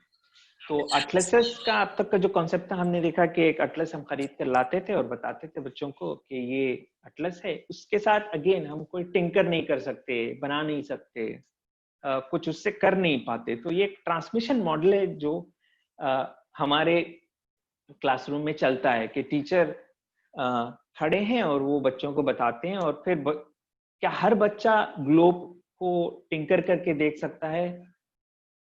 तो अटलसेस का अब तक का जो कॉन्सेप्ट था, हमने देखा कि एक अटलस हम खरीद कर लाते थे और बताते थे बच्चों को कि ये अटलस है। उसके साथ अगेन हम कोई टिंकर नहीं कर सकते, बना नहीं सकते, कुछ उससे कर नहीं पाते। तो ये एक ट्रांसमिशन मॉडल है जो हमारे क्लासरूम में चलता है कि टीचर खड़े हैं और वो बच्चों को बताते हैं, और फिर क्या हर बच्चा ग्लोब को टिंकर करके देख सकता है?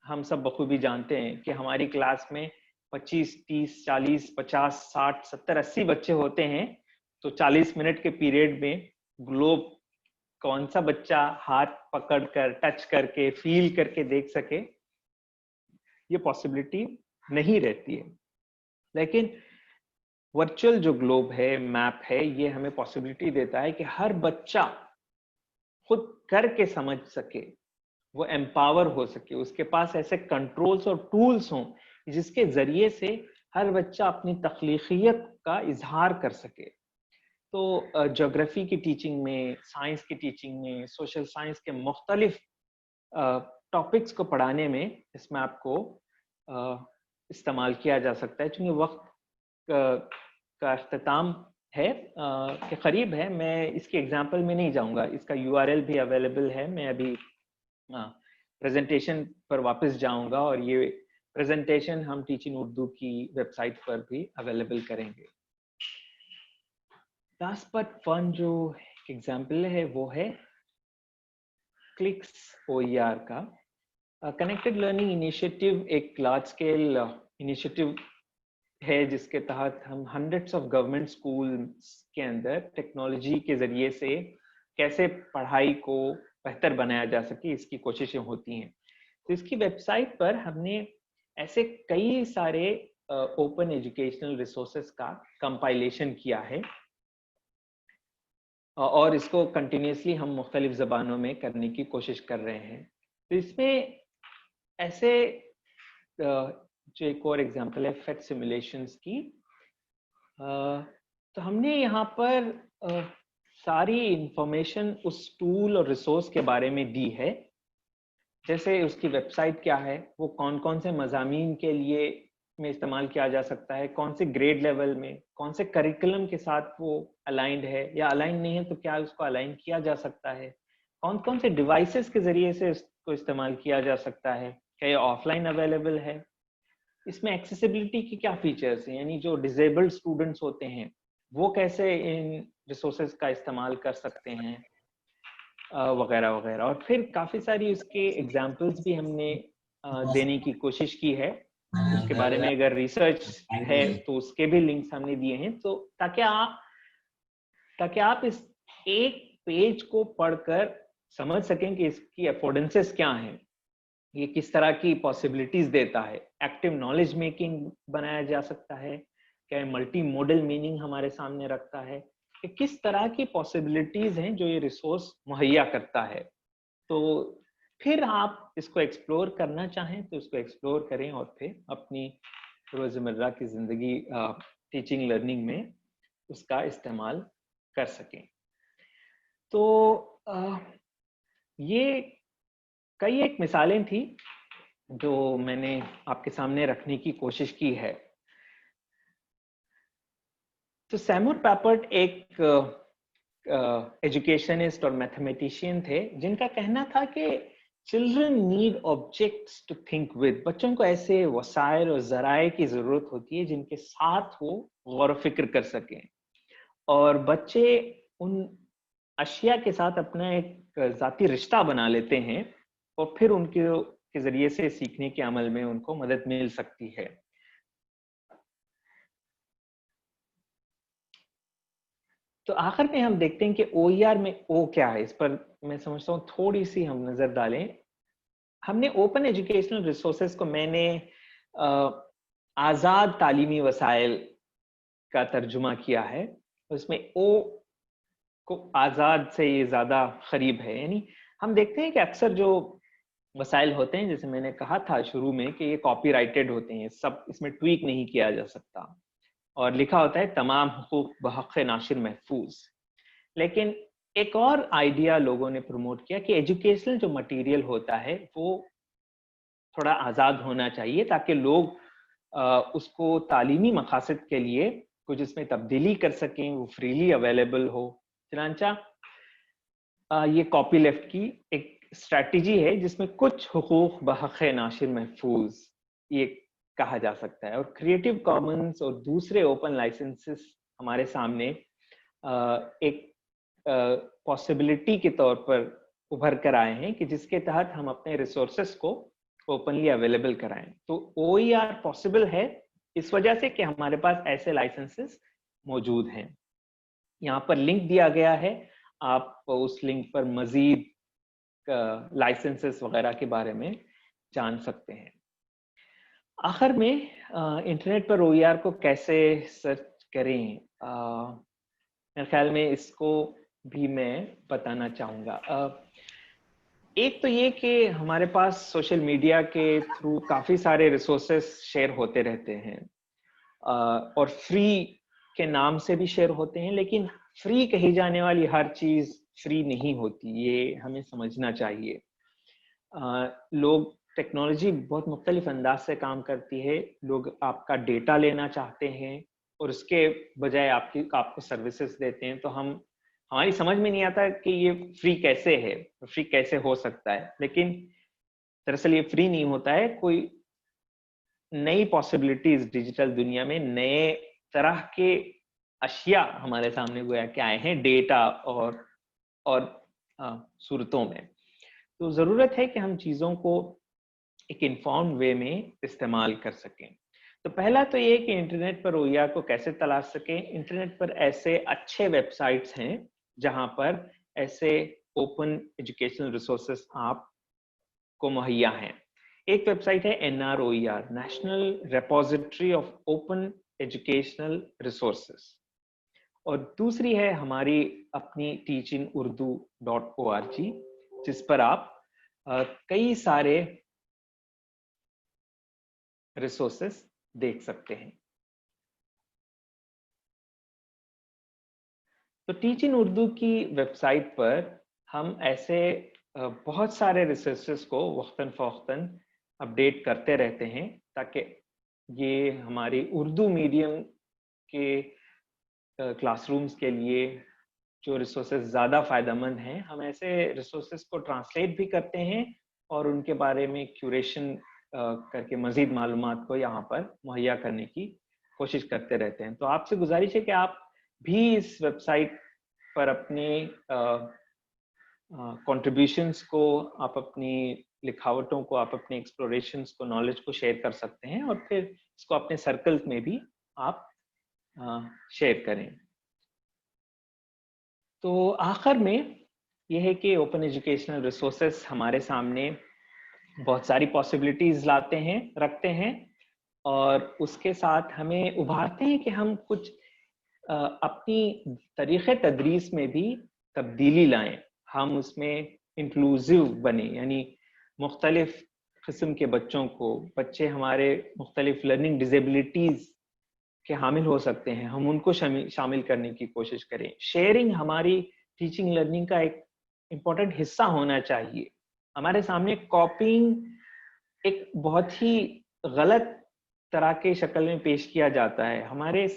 हम सब बखूबी जानते हैं कि हमारी क्लास में 25, 30, 40, 50, 60, 70, 80 बच्चे होते हैं। तो 40 मिनट के पीरियड में ग्लोब कौन सा बच्चा हाथ पकड़कर, टच करके, फील करके देख सके, ये पॉसिबिलिटी नहीं रहती है। लेकिन वर्चुअल जो ग्लोब है, मैप है, ये हमें पॉसिबिलिटी देता है कि हर बच्चा खुद करके समझ सके, वो एम्पावर हो सके, उसके पास ऐसे कंट्रोल्स और टूल्स हों जिसके जरिए से हर बच्चा अपनी तख्लीकियत का इजहार कर सके। तो ज्योग्राफी की टीचिंग में, साइंस की टीचिंग में, सोशल साइंस के मुख्तलिफ टॉपिक्स को पढ़ाने में इसमें आपको इस्तेमाल किया जा सकता है। चूंकि वक्त का अख्ताम है के करीब है, मैं इसकी एग्जांपल में नहीं जाऊंगा, इसका URL भी अवेलेबल है। मैं अभी प्रेजेंटेशन पर वापस जाऊंगा और ये प्रेजेंटेशन हम टीचिंग उर्दू की वेबसाइट पर भी अवेलेबल करेंगे। लास्ट बट फन जो एग्जांपल है वो है क्लिक्स OER का। कनेक्टेड लर्निंग इनिशिएटिव एक लार्ज स्केल इनिशिएटिव है जिसके तहत हम हंड्रेड्स ऑफ गवर्नमेंट स्कूल्स के अंदर टेक्नोलॉजी के जरिए से कैसे पढ़ाई को बेहतर बनाया जा सके, इसकी कोशिशें होती हैं। तो इसकी वेबसाइट पर हमने ऐसे कई सारे ओपन एजुकेशनल रिसोर्सेज का कंपाइलेशन किया है और इसको कंटिन्यूसली हम मुख्तलिफ ज़बानों में करने की कोशिश कर रहे हैं। तो इसमें ऐसे जो एक और एग्जांपल है फेट सिमुलेशंस की, तो हमने यहाँ पर सारी इंफॉर्मेशन उस टूल और रिसोर्स के बारे में दी है, जैसे उसकी वेबसाइट क्या है, वो कौन कौन से मज़ामीन के लिए में इस्तेमाल किया जा सकता है, कौन से ग्रेड लेवल में, कौन से करिकुलम के साथ वो अलाइंड है, या अलाइन नहीं है तो क्या उसको अलाइन किया जा सकता है, कौन कौन से डिवाइसेस के जरिए से इसको इस्तेमाल किया जा सकता है, क्या ये ऑफलाइन अवेलेबल है, इसमें एक्सेसिबिलिटी की क्या फीचर्स हैं, यानी जो डिसेबल्ड स्टूडेंट्स होते हैं वो कैसे इन रिसोर्सेज का इस्तेमाल कर सकते हैं, वगैरह वगैरह। और फिर काफ़ी सारी उसके एग्जाम्पल्स भी हमने देने की कोशिश की है। उसके बारे में अगर रिसर्च है तो उसके भी लिंक्स हमने दिए हैं, तो ताकि आप इस एक पेज को पढ़कर समझ सकें कि इसकी अफोर्डेंसेस क्या हैं, ये किस तरह की पॉसिबिलिटीज देता है, एक्टिव नॉलेज मेकिंग बनाया जा सकता है, क्या मल्टी मॉडल मीनिंग हमारे सामने रखता है, कि किस तरह की पॉसिबिलिटीज हैं जो ये रिसोर्स मुहैया करता है। तो फिर आप इसको एक्सप्लोर करना चाहें तो इसको एक्सप्लोर करें और फिर अपनी रोजमर्रा की जिंदगी टीचिंग लर्निंग में उसका इस्तेमाल कर सकें। तो ये कई एक मिसालें थी जो मैंने आपके सामने रखने की कोशिश की है। तो सैमुअल पैपर्ट एक एजुकेशनिस्ट और मैथमेटिशियन थे जिनका कहना था कि children need objects to think with. बच्चों को ऐसे वसाइल और जराए की जरूरत होती है जिनके साथ वो गौर फिक्र कर सकें, और बच्चे उन अशिया के साथ अपना एक जाती रिश्ता बना लेते हैं और फिर उनके के जरिए से सीखने के अमल में उनको मदद मिल सकती है। तो आखिर में हम देखते हैं कि OER में O क्या है, इस पर मैं समझता हूँ थोड़ी सी हम नजर डालें। हमने ओपन एजुकेशनल रिसोर्सेज को मैंने आज़ाद तालीमी वसाइल का तर्जुमा किया है, उसमें O को आज़ाद से ये ज़्यादा करीब है। यानी हम देखते हैं कि अक्सर जो वसाइल होते हैं, जैसे मैंने कहा था शुरू में कि ये कॉपीराइटेड होते हैं, सब इसमें ट्वीक नहीं किया जा सकता, और लिखा होता है तमाम हुकूक बहक़ नाशिर महफूज। लेकिन एक और आइडिया लोगों ने प्रमोट किया कि एजुकेशनल जो मटेरियल होता है वो थोड़ा आज़ाद होना चाहिए ताकि लोग उसको तालीमी मकासद के लिए कुछ इसमें तब्दीली कर सकें, वो फ्रीली अवेलेबल हो। चनांचा ये कॉपी लेफ्ट की एक स्ट्रैटेजी है जिसमें कुछ हुकूक बहक़ नाशिर महफूज ये कहा जा सकता है, और क्रिएटिव कॉमन्स और दूसरे ओपन लाइसेंसेस हमारे सामने एक पॉसिबिलिटी के तौर पर उभर कर आए हैं कि जिसके तहत हम अपने रिसोर्सेस को ओपनली अवेलेबल कराएं। तो OER पॉसिबल है इस वजह से कि हमारे पास ऐसे लाइसेंसेस मौजूद हैं। यहाँ पर लिंक दिया गया है, आप उस लिंक पर मजीद लाइसेंसेस वगैरह के बारे में जान सकते हैं। आखिर में इंटरनेट पर OER को कैसे सर्च करें, मेरे ख्याल में इसको भी मैं बताना चाहूँगा। एक तो ये कि हमारे पास सोशल मीडिया के थ्रू काफ़ी सारे रिसोर्सेस शेयर होते रहते हैं, और फ्री के नाम से भी शेयर होते हैं, लेकिन फ्री कही जाने वाली हर चीज़ फ्री नहीं होती, ये हमें समझना चाहिए। लोग, टेक्नोलॉजी बहुत मुख्तलिफ अंदाज से काम करती है। लोग आपका डेटा लेना चाहते हैं और उसके बजाय आपको सर्विसेज देते हैं, तो हमारी समझ में नहीं आता कि ये फ्री कैसे है, फ्री कैसे हो सकता है। लेकिन दरअसल ये फ्री नहीं होता है, कोई नई पॉसिबिलिटीज डिजिटल दुनिया में, नए तरह के अशिया हमारे सामने गोया के आए हैं डेटा और सूरतों में। तो ज़रूरत है कि हम चीज़ों को एक इन्फॉर्म्ड वे में इस्तेमाल कर सकें। तो पहला तो ये कि इंटरनेट पर OER को कैसे तलाश सकें। इंटरनेट पर ऐसे अच्छे वेबसाइट्स हैं जहां पर ऐसे ओपन एजुकेशनल रिसोर्सेस आपको मुहैया हैं। एक वेबसाइट है NROER, national repository of open educational resources, और दूसरी है हमारी अपनी teachinurdu.org, जिस पर आप कई सारे रिसोर्सेस देख सकते हैं। तो टीच इन उर्दू की वेबसाइट पर हम ऐसे बहुत सारे रिसोर्सेस को वक्तन फवक्तन अपडेट करते रहते हैं, ताकि ये हमारी उर्दू मीडियम के क्लासरूम्स के लिए जो रिसोर्सेज ज़्यादा फ़ायदेमंद हैं, हम ऐसे रिसोर्सेज को ट्रांसलेट भी करते हैं और उनके बारे में क्यूरेशन करके मज़ीद मालूमात को यहाँ पर मुहैया करने की कोशिश करते रहते हैं। तो आपसे गुजारिश है कि आप भी इस वेबसाइट पर अपने कंट्रीब्यूशंस को, आप अपनी लिखावटों को, आप अपने एक्सप्लोरेशंस को, नॉलेज को शेयर कर सकते हैं, और फिर इसको अपने सर्कल्स में भी आप शेयर करें। तो आखिर में यह है कि ओपन एजुकेशनल रिसोर्सेस हमारे सामने बहुत सारी पॉसिबिलिटीज रखते हैं, और उसके साथ हमें उभारते हैं कि हम कुछ अपनी तरीक़े तदरीस में भी तब्दीली लाएं, हम उसमें इंक्लूसिव बने, यानी मुख्तलिफ किस्म के बच्चे हमारे मुख्तलिफ लर्निंग डिसेबिलिटीज़ के हामिल हो सकते हैं, हम उनको शामिल करने की कोशिश करें। शेयरिंग हमारी टीचिंग लर्निंग का एक इम्पॉर्टेंट हिस्सा होना चाहिए। हमारे सामने कॉपिंग एक बहुत ही गलत तरह के शक्ल में पेश किया जाता है। हमारे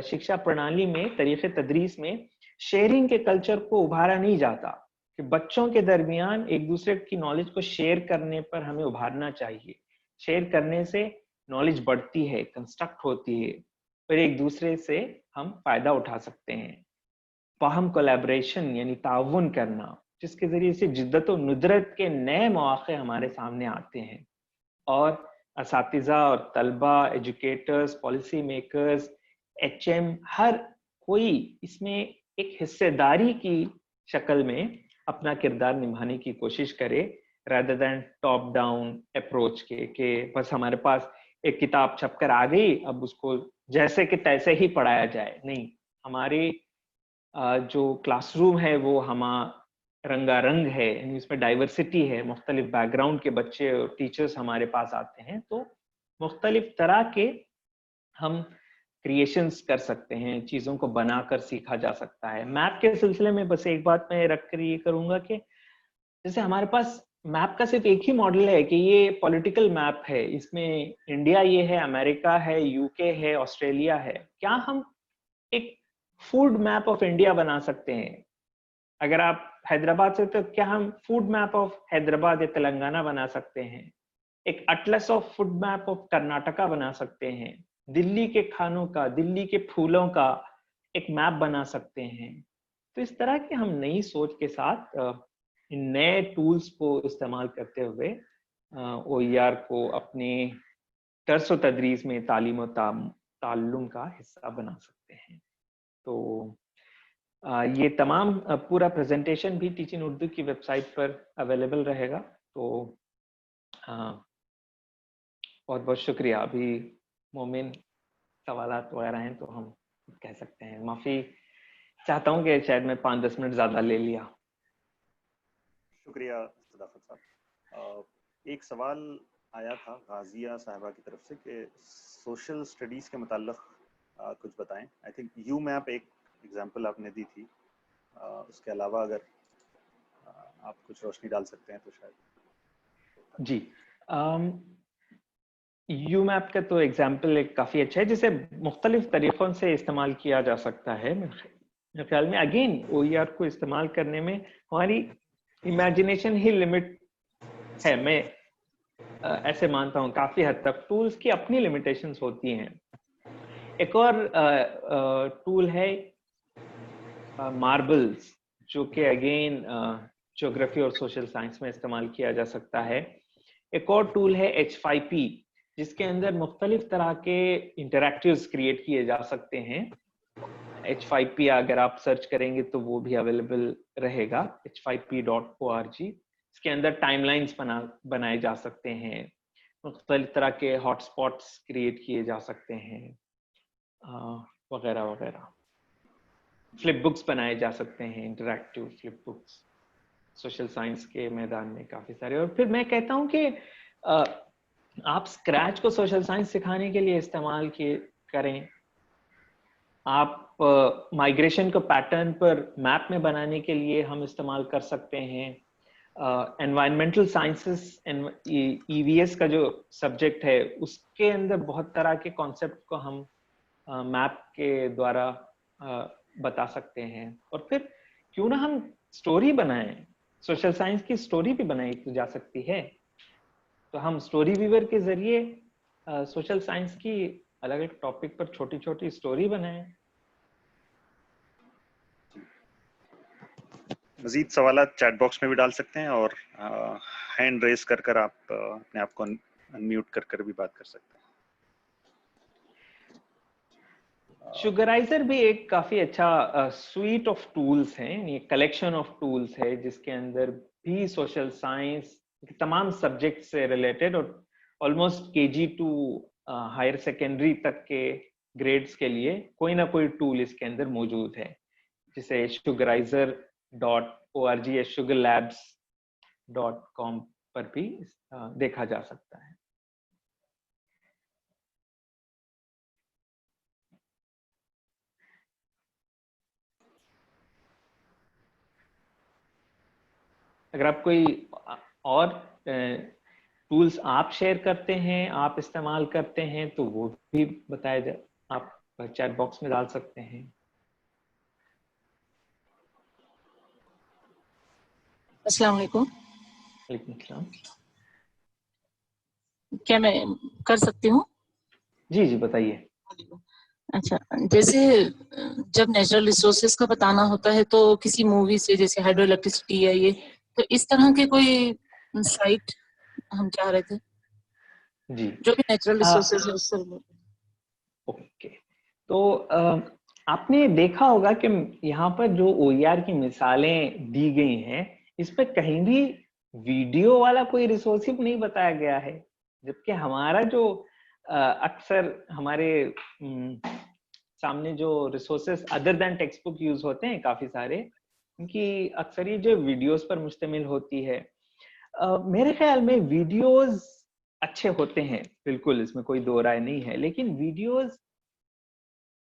शिक्षा प्रणाली में, तरीक़े तदरीस में शेयरिंग के कल्चर को उभारा नहीं जाता कि बच्चों के दरमियान एक दूसरे की नॉलेज को शेयर करने पर हमें उभारना चाहिए। शेयर करने से नॉलेज बढ़ती है, कंस्ट्रक्ट होती है, फिर एक दूसरे से हम फायदा उठा सकते हैं। बाहम कोलैबोरेशन यानी ताउन करना, जिसके जरिए से जिद्दत और नुदरत के नए मौके हमारे सामने आते हैं, और असातिज़ा और तलबा, एजुकेटर्स, पॉलिसी मेकर्स, HM, हर कोई इसमें एक हिस्सेदारी की शक्ल में अपना किरदार निभाने की कोशिश करे, rather than top down approach के बस हमारे पास एक किताब छपकर आ गई, अब उसको जैसे कि तैसे ही पढ़ाया जाए। नहीं, हमारे जो क्लासरूम है वो रंगारंग है, यानी उसमें डाइवर्सिटी है, मुख्तलिफ बैकग्राउंड के बच्चे और टीचर्स हमारे पास आते हैं, तो मुख्तलिफ तरह के हम क्रिएशंस कर सकते हैं, चीज़ों को बनाकर सीखा जा सकता है। मैथ के सिलसिले में बस एक बात मैं रख कर ये करूँगा कि जैसे हमारे पास मैप का सिर्फ एक ही मॉडल है कि ये पॉलिटिकल मैप है, इसमें इंडिया ये है, अमेरिका है, यूके है, ऑस्ट्रेलिया है। क्या हम एक फूड मैप ऑफ इंडिया बना सकते हैं? अगर आप हैदराबाद से, तो क्या हम फूड मैप ऑफ हैदराबाद या तेलंगाना बना सकते हैं? एक atlas of food map of Karnataka बना सकते हैं। दिल्ली के खानों का, दिल्ली के फूलों का एक मैप बना सकते हैं। तो इस तरह के हम नई सोच के साथ इन नए टूल्स को इस्तेमाल करते हुए OER को अपने दर्स तदरीस में तालीम और ताल्लुम का हिस्सा बना सकते हैं। तो ये तमाम पूरा प्रेजेंटेशन भी टीचिंग उर्दू की वेबसाइट पर अवेलेबल रहेगा। तो बहुत बहुत शुक्रिया। अभी मोमिन सवालात वगैरह हैं तो हम कह सकते हैं। माफ़ी चाहता हूँ कि शायद मैं 5-10 मिनट ज़्यादा ले लिया। शुक्रिया सदाकत साहब। एक सवाल आया था गाजिया साहिबा की तरफ से कि सोशल स्टडीज़ के मुताल्लिक कुछ बताएं। आई थिंक यू मैप एक एग्जांपल आपने दी थी, उसके अलावा अगर आप कुछ रोशनी डाल सकते हैं तो शायद। जी, यू मैप का तो एग्जाम्पल एक काफ़ी अच्छा है जिसे मुख्तलिफ तरीक़ों से इस्तेमाल किया जा सकता है। मेरे ख्याल में अगेन OER को इस्तेमाल करने में हमारी इमेजिनेशन ही लिमिट है। मैं ऐसे मानता हूँ काफ़ी हद तक टूल्स की अपनी लिमिटेशंस होती हैं। एक और टूल है मार्बल्स, जो कि अगेन ज्योग्राफी और सोशल साइंस में इस्तेमाल किया जा सकता है। एक और टूल है H5P, जिसके अंदर मुख्तलिफ तरह के इंटरैक्टिव्स क्रिएट किए जा सकते हैं। H5P अगर आप सर्च करेंगे तो वो भी अवेलेबल रहेगा, h5p.org। इसके अंदर टाइमलाइंस बनाए जा सकते हैं, मुख्तलिफ तरह के हॉटस्पॉट्स क्रिएट किए जा सकते हैं, वगैरह वगैरह। फ्लिप बुक्स बनाए जा सकते हैं, interactive flip books social science के मैदान में काफ़ी सारे। और फिर मैं कहता हूँ कि आप स्क्रैच को सोशल साइंस सिखाने के लिए इस्तेमाल करें। आप माइग्रेशन को पैटर्न पर मैप में बनाने के लिए हम इस्तेमाल कर सकते हैं। एनवायरमेंटल साइंसेस EVS का जो सब्जेक्ट है, उसके अंदर बहुत तरह के कॉन्सेप्ट को हम मैप के द्वारा बता सकते हैं। और फिर क्यों ना हम स्टोरी बनाएं, सोशल साइंस की स्टोरी भी बनाई तो जा सकती है। तो हम स्टोरी वीवर के जरिए सोशल साइंस की अलग अलग टॉपिक पर छोटी छोटी स्टोरी बनाएं। मजीद सवालात चैट बॉक्स में भी डाल सकते हैं और हैंड रेस कर आप अपने आप को अनम्यूट कर भी बात कर सकते हैं। शुगराइजर भी एक काफी अच्छा स्वीट ऑफ टूल्स हैं, ये कलेक्शन ऑफ टूल्स है जिसके अंदर भी सोशल साइंस तमाम सब्जेक्ट से रिलेटेड और almost KG to higher secondary तक के ग्रेड्स के लिए कोई ना कोई टूल इसके अंदर मौजूद है, जिसे sugarizer.org या sugarlabs.com पर भी देखा जा सकता है। अगर आप कोई और टूल्स आप शेयर करते हैं, आप इस्तेमाल करते हैं, तो वो भी बताया जाए, आप चैट बॉक्स में डाल सकते हैं। अस्सलाम वालेकुम। वालेकुम अस्सलाम। क्या मैं कर सकती हूँ? जी जी बताइए। अच्छा, जैसे जब नेचुरल रिसोर्सेज का बताना होता है तो किसी मूवी से, जैसे हाइड्रो इलेक्ट्रिसिटी है ये, तो इस तरह के कोई साइट हम चाह रहे थे जी, जो भी नेचुरल रिसोर्सेज है उससे। ओके, तो आपने देखा होगा कि यहाँ पर जो OER की मिसालें दी गई हैं, इस पे कहीं भी वीडियो वाला कोई रिसोर्स नहीं बताया गया है, जबकि हमारा जो अक्सर हमारे सामने जो resources other than text book use होते हैं काफी सारे, उनकी अक्सर ये जो वीडियोस पर मुश्तमिल होती है। मेरे ख्याल में वीडियोस अच्छे होते हैं, बिल्कुल इसमें कोई दो राय नहीं है, लेकिन वीडियोस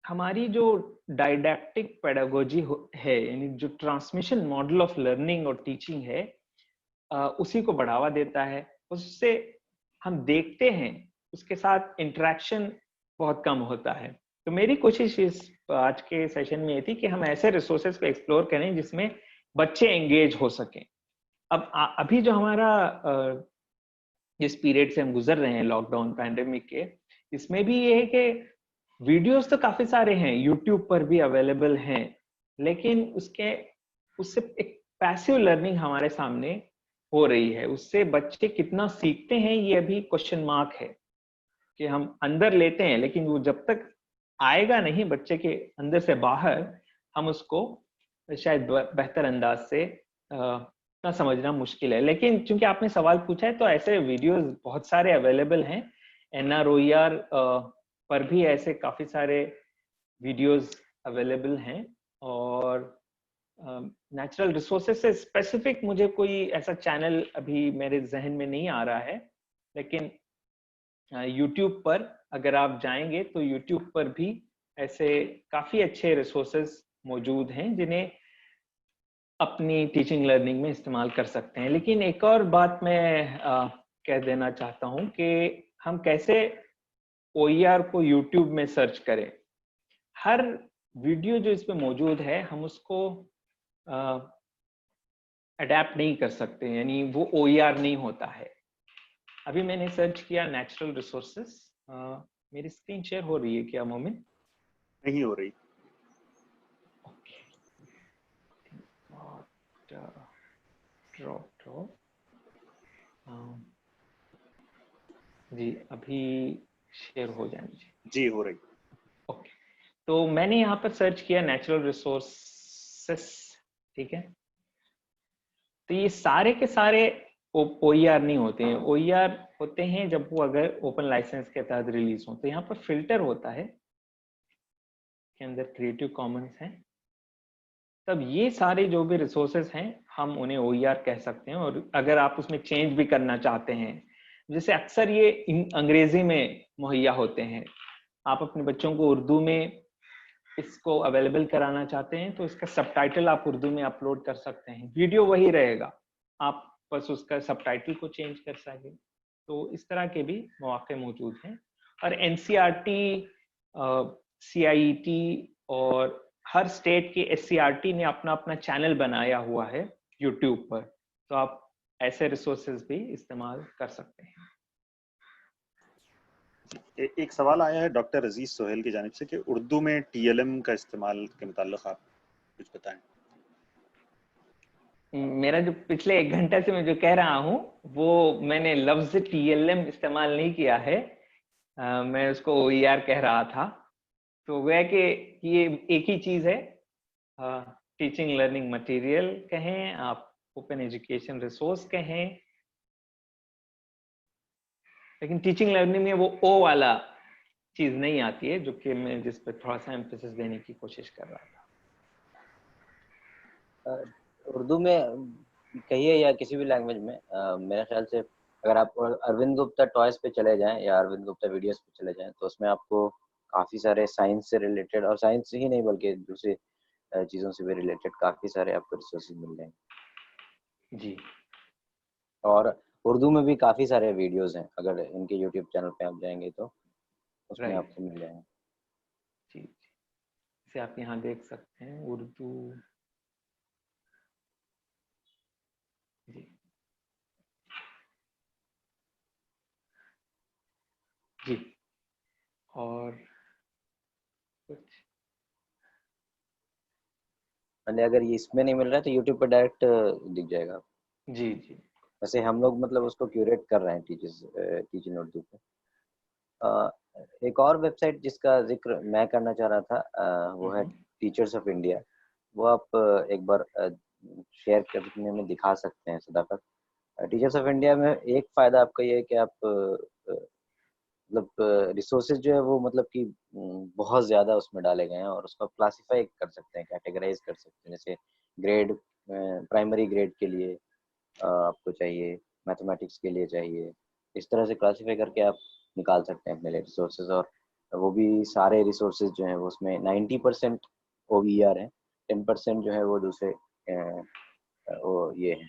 हमारी जो डायडैक्टिक पेडागोजी है, यानी जो ट्रांसमिशन मॉडल ऑफ लर्निंग और टीचिंग है, उसी को बढ़ावा देता है, उससे हम देखते हैं, उसके साथ इंटरेक्शन बहुत कम होता है। तो मेरी कोशिश इस आज के सेशन में ये थी कि हम ऐसे रिसोर्सेज को एक्सप्लोर करें जिसमें बच्चे एंगेज हो सकें। अब अभी जो हमारा जिस पीरियड से हम गुजर रहे हैं लॉकडाउन पैंडेमिक के, इसमें भी ये है कि वीडियोस तो काफी सारे हैं, यूट्यूब पर भी अवेलेबल हैं, लेकिन उससे एक पैसिव लर्निंग हमारे सामने हो रही है। उससे बच्चे कितना सीखते हैं ये अभी क्वेश्चन मार्क है, कि हम अंदर लेते हैं लेकिन वो जब तक आएगा नहीं बच्चे के अंदर से बाहर, हम उसको शायद बेहतर अंदाज से ना समझना मुश्किल है। लेकिन चूंकि आपने सवाल पूछा है, तो ऐसे वीडियोस बहुत सारे अवेलेबल हैं। NROER पर भी ऐसे काफी सारे वीडियोस अवेलेबल हैं, और नेचुरल रिसोर्सेज से स्पेसिफिक मुझे कोई ऐसा चैनल अभी मेरे जहन में नहीं आ रहा है, लेकिन यूट्यूब पर अगर आप जाएंगे तो यूट्यूब पर भी ऐसे काफी अच्छे रिसोर्सेज मौजूद हैं जिन्हें अपनी टीचिंग लर्निंग में इस्तेमाल कर सकते हैं। लेकिन एक और बात मैं कह देना चाहता हूं कि हम कैसे OER को यूट्यूब में सर्च करें। हर वीडियो जो इसमें मौजूद है हम उसको अडेप्ट नहीं कर सकते, यानी वो OER नहीं होता है। अभी मैंने सर्च किया नेचुरल रिसोर्सेस, मेरी स्क्रीन शेयर हो रही है क्या मोमिन? नहीं हो रही। जी अभी शेयर हो जानी चाहिए। जी हो रही। ओके, तो मैंने यहाँ पर सर्च किया नेचुरल रिसोर्सेस, ठीक है। तो ये सारे के सारे OER नहीं होते हैं। OER होते हैं जब वो अगर ओपन लाइसेंस के तहत रिलीज हो। तो यहाँ पर फिल्टर होता है के अंदर क्रिएटिव कॉमन्स है, तब ये सारे जो भी रिसोर्सेस हैं हम उन्हें OER कह सकते हैं। और अगर आप उसमें चेंज भी करना चाहते हैं, जैसे अक्सर ये अंग्रेजी में मुहैया होते हैं, आप अपने बच्चों को उर्दू में इसको अवेलेबल कराना चाहते हैं तो इसका सबटाइटल आप उर्दू में अपलोड कर सकते हैं। वीडियो वही रहेगा, आप बस उसका सबटाइटल को चेंज कर सकें। तो इस तरह के भी मौके मौजूद हैं। और NCERT, CIET और हर स्टेट की SCERT ने अपना अपना चैनल बनाया हुआ है यूट्यूब पर, तो आप ऐसे रिसोर्सेज भी इस्तेमाल कर सकते हैं। एक सवाल आया है डॉक्टर अजीज सोहेल की जानिब से कि उर्दू में TLM का इस्तेमाल के मुताल्लिक आप कुछ बताएं। मेरा जो पिछले 1 घंटे से मैं जो कह रहा हूँ वो मैंने लफ्ज TLM इस्तेमाल नहीं किया है, मैं उसको OER कह रहा था। तो वह कि ये एक ही चीज है, टीचिंग लर्निंग मटेरियल कहें आप, ओपन एजुकेशन रिसोर्स कहें, लेकिन टीचिंग लर्निंग में वो O वाला चीज नहीं आती है, जो कि मैं जिस पे थोड़ा सा एम्फेसिस देने की कोशिश कर रहा था। उर्दू में कहिए या किसी भी लैंग्वेज में, मेरे ख्याल से अगर आप अरविंद गुप्ता टॉयज पे चले जाएं या अरविंद गुप्ता वीडियोस पे चले जाएं तो उसमें आपको काफ़ी सारे साइंस से रिलेटेड, और साइंस ही नहीं बल्कि दूसरी चीज़ों से भी रिलेटेड काफ़ी सारे आपको रिसोर्सेज मिल जाएंगे जी। और उर्दू में भी काफ़ी सारे वीडियोस हैं, अगर इनके यूट्यूब चैनल पे आप जाएंगे तो उसमें आपको मिल जाएंगे। जी, इसे आप यहाँ देख सकते हैं उर्दू। जी जी, और कुछ अगर ये इसमें नहीं मिल रहा है तो यूट्यूब पर डायरेक्ट दिख जाएगा। जी जी, वैसे हम लोग मतलब उसको क्यूरेट कर रहे हैं टीचिंग उर्दू पे। एक और वेबसाइट जिसका जिक्र मैं करना चाह रहा था वो है टीचर्स ऑफ इंडिया। वो आप एक बार शेयर करने में दिखा सकते हैं सदाकत। टीचर्स ऑफ इंडिया में एक फायदा आपका ये है कि आप मतलब रिसोर्सेज जो है वो मतलब कि बहुत ज़्यादा उसमें डाले गए हैं और उसको क्लासीफाई कर सकते हैं, कैटेगराइज कर सकते हैं। जैसे ग्रेड, प्राइमरी ग्रेड के लिए आपको चाहिए, मैथमेटिक्स के लिए चाहिए, इस तरह से क्लासीफाई करके आप निकाल सकते हैं अपने लिए रिसोर्सेज। और वो भी सारे रिसोर्सेज जो हैं वो उसमें 90% OER है, 10% जो है वो दूसरे वो ये है।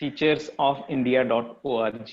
teachersofindia.org.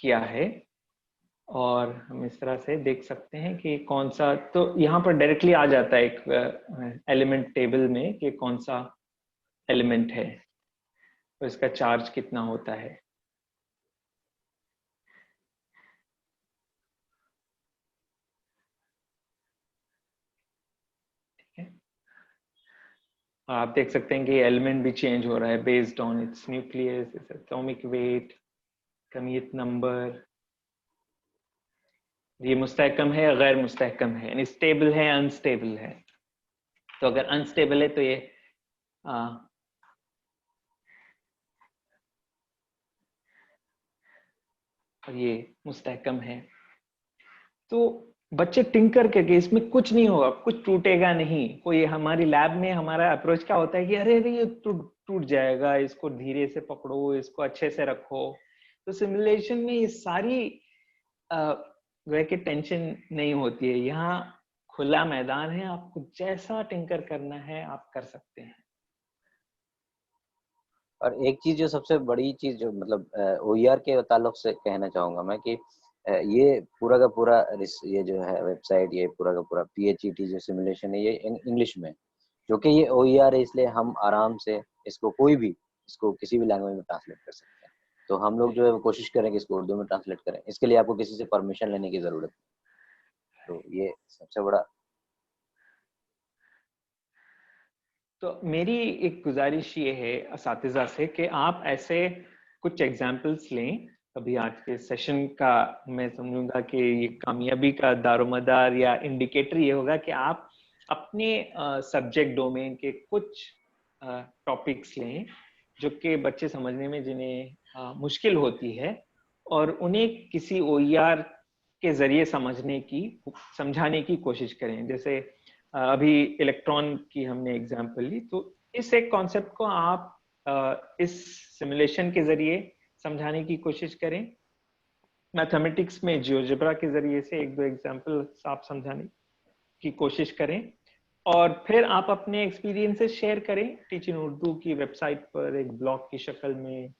किया है और हम इस तरह से देख सकते हैं कि कौन सा, तो यहाँ पर डायरेक्टली आ जाता है एक एलिमेंट टेबल में कि कौन सा एलिमेंट है, तो इसका चार्ज कितना होता है। ठीक है, आप देख सकते हैं कि एलिमेंट भी चेंज हो रहा है based on it's nucleus, its atomic weight, कमीत नंबर, ये मुस्तहकम है या गैर मुस्तहकम है, यानी स्टेबल है अनस्टेबल है। तो अगर अनस्टेबल है तो ये और ये मुस्तहकम है। तो बच्चे टिंकर करके, इसमें कुछ नहीं होगा, कुछ टूटेगा नहीं। कोई हमारी लैब में हमारा अप्रोच क्या होता है कि अरे ये टूट जाएगा, इसको धीरे से पकड़ो, इसको अच्छे से रखो। तो सिमुलेशन में ये सारी टेंशन नहीं होती है। यहाँ खुला मैदान है, आपको जैसा टिंकर करना है आप कर सकते हैं। और एक चीज जो सबसे बड़ी चीज जो मतलब OER के ताल्लुक से कहना चाहूंगा मैं कि ये पूरा का पूरा ये जो है वेबसाइट, ये पूरा का पूरा PHET जो सिमुलेशन है ये इंग्लिश में, जो कि ये OER है, इसलिए हम आराम से इसको इसको किसी भी लैंग्वेज में ट्रांसलेट कर सकते हैं। तो हम लोग जो है वो कोशिश करें कि इसको उर्दू में ट्रांसलेट करें, इसके लिए आपको किसी से परमिशन लेने की जरूरत है। तो ये सबसे बड़ा। तो मेरी एक गुजारिश ये है असातिज़ा से कि आप ऐसे कुछ एग्जाम्पल्स लें। अभी आज के सेशन का मैं समझूंगा कि ये कामयाबी का दारोमदार या इंडिकेटर ये होगा कि आप अपने सब्जेक्ट डोमेन के कुछ टॉपिक्स लें जो कि बच्चे समझने में जिन्हें मुश्किल होती है, और उन्हें किसी OER के जरिए समझाने की कोशिश करें। जैसे अभी इलेक्ट्रॉन की हमने एग्जांपल ली, तो इस एक कॉन्सेप्ट को आप इस सिमुलेशन के जरिए समझाने की कोशिश करें। मैथमेटिक्स में जियोजेब्रा के जरिए से एक दो एग्जांपल आप समझाने की कोशिश करें, और फिर आप अपने एक्सपीरियंसेस शेयर करें टीचिंग उर्दू की वेबसाइट पर एक ब्लॉग की शक्ल में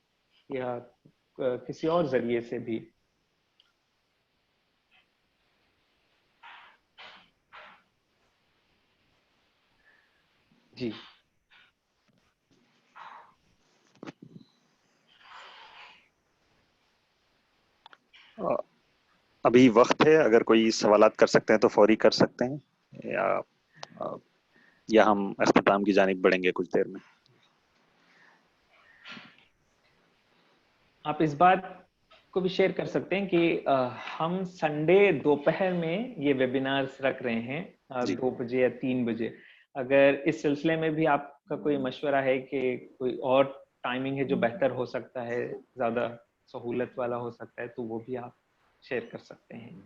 या किसी और जरिए से भी। जी अभी वक्त है, अगर कोई सवालात कर सकते हैं तो फौरी कर सकते हैं, या हम अख्ताम की जानिब बढ़ेंगे कुछ देर में। आप इस बात को भी शेयर कर सकते हैं कि हम संडे दोपहर में ये वेबिनार्स रख रहे हैं 2 बजे या 3 बजे। अगर इस सिलसिले में भी आपका कोई मशवरा है कि कोई और टाइमिंग है जो बेहतर हो सकता है, ज्यादा सहूलत वाला हो सकता है, तो वो भी आप शेयर कर सकते हैं।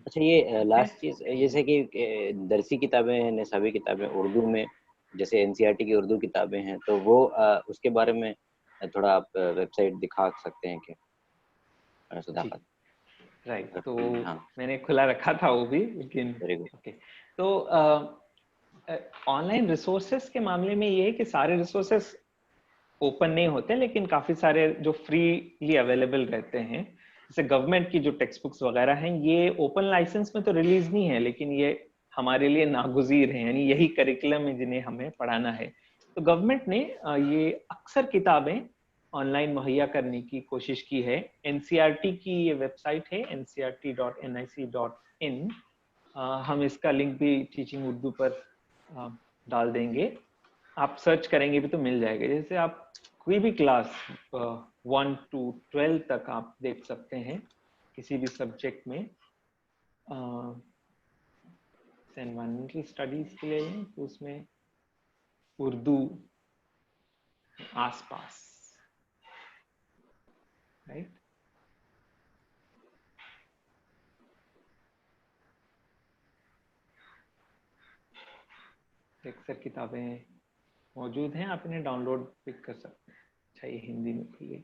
अच्छा, ये लास्ट चीज, जैसे कि दरसी किताबें हैं, निसाबी किताबें उर्दू में, जैसे NCERT की उर्दू किताबें हैं, तो वो उसके बारे में थोड़ा आप वेबसाइट दिखा सकते हैं क्या सदाकत? राइट, तो हाँ, मैंने खुला रखा था वो भी, लेकिन वेरी गुड। ओके। तो ऑनलाइन रिसोर्सेस के मामले में ये है कि सारे रिसोर्सेस ओपन नहीं होते, लेकिन काफी सारे जो फ्रीली अवेलेबल रहते हैं, जैसे गवर्नमेंट की जो टेक्स्ट बुक्स वगैरह हैं, ये ओपन लाइसेंस में तो रिलीज नहीं है, लेकिन ये हमारे लिए नागुजीर हैं, यानी यही करिकुलम है जिन्हें हमें पढ़ाना है। तो गवर्नमेंट ने ये अक्सर किताबें ऑनलाइन मुहैया करने की कोशिश की है। NCERT की ये वेबसाइट है ncert.nic.in, हम इसका लिंक भी टीचिंग उर्दू पर डाल देंगे। आप सर्च करेंगे भी तो मिल जाएगा। जैसे आप कोई भी क्लास 1 to 12 तक आप देख सकते हैं किसी भी सब्जेक्ट में। एनवायरमेंटल स्टडीज के लिए लें तो उसमें उर्दू आसपास, राइट। अक्सर किताबें मौजूद हैं, आप इन्हें डाउनलोड भी कर सकते हैं। अच्छा, ये हिंदी में खुली।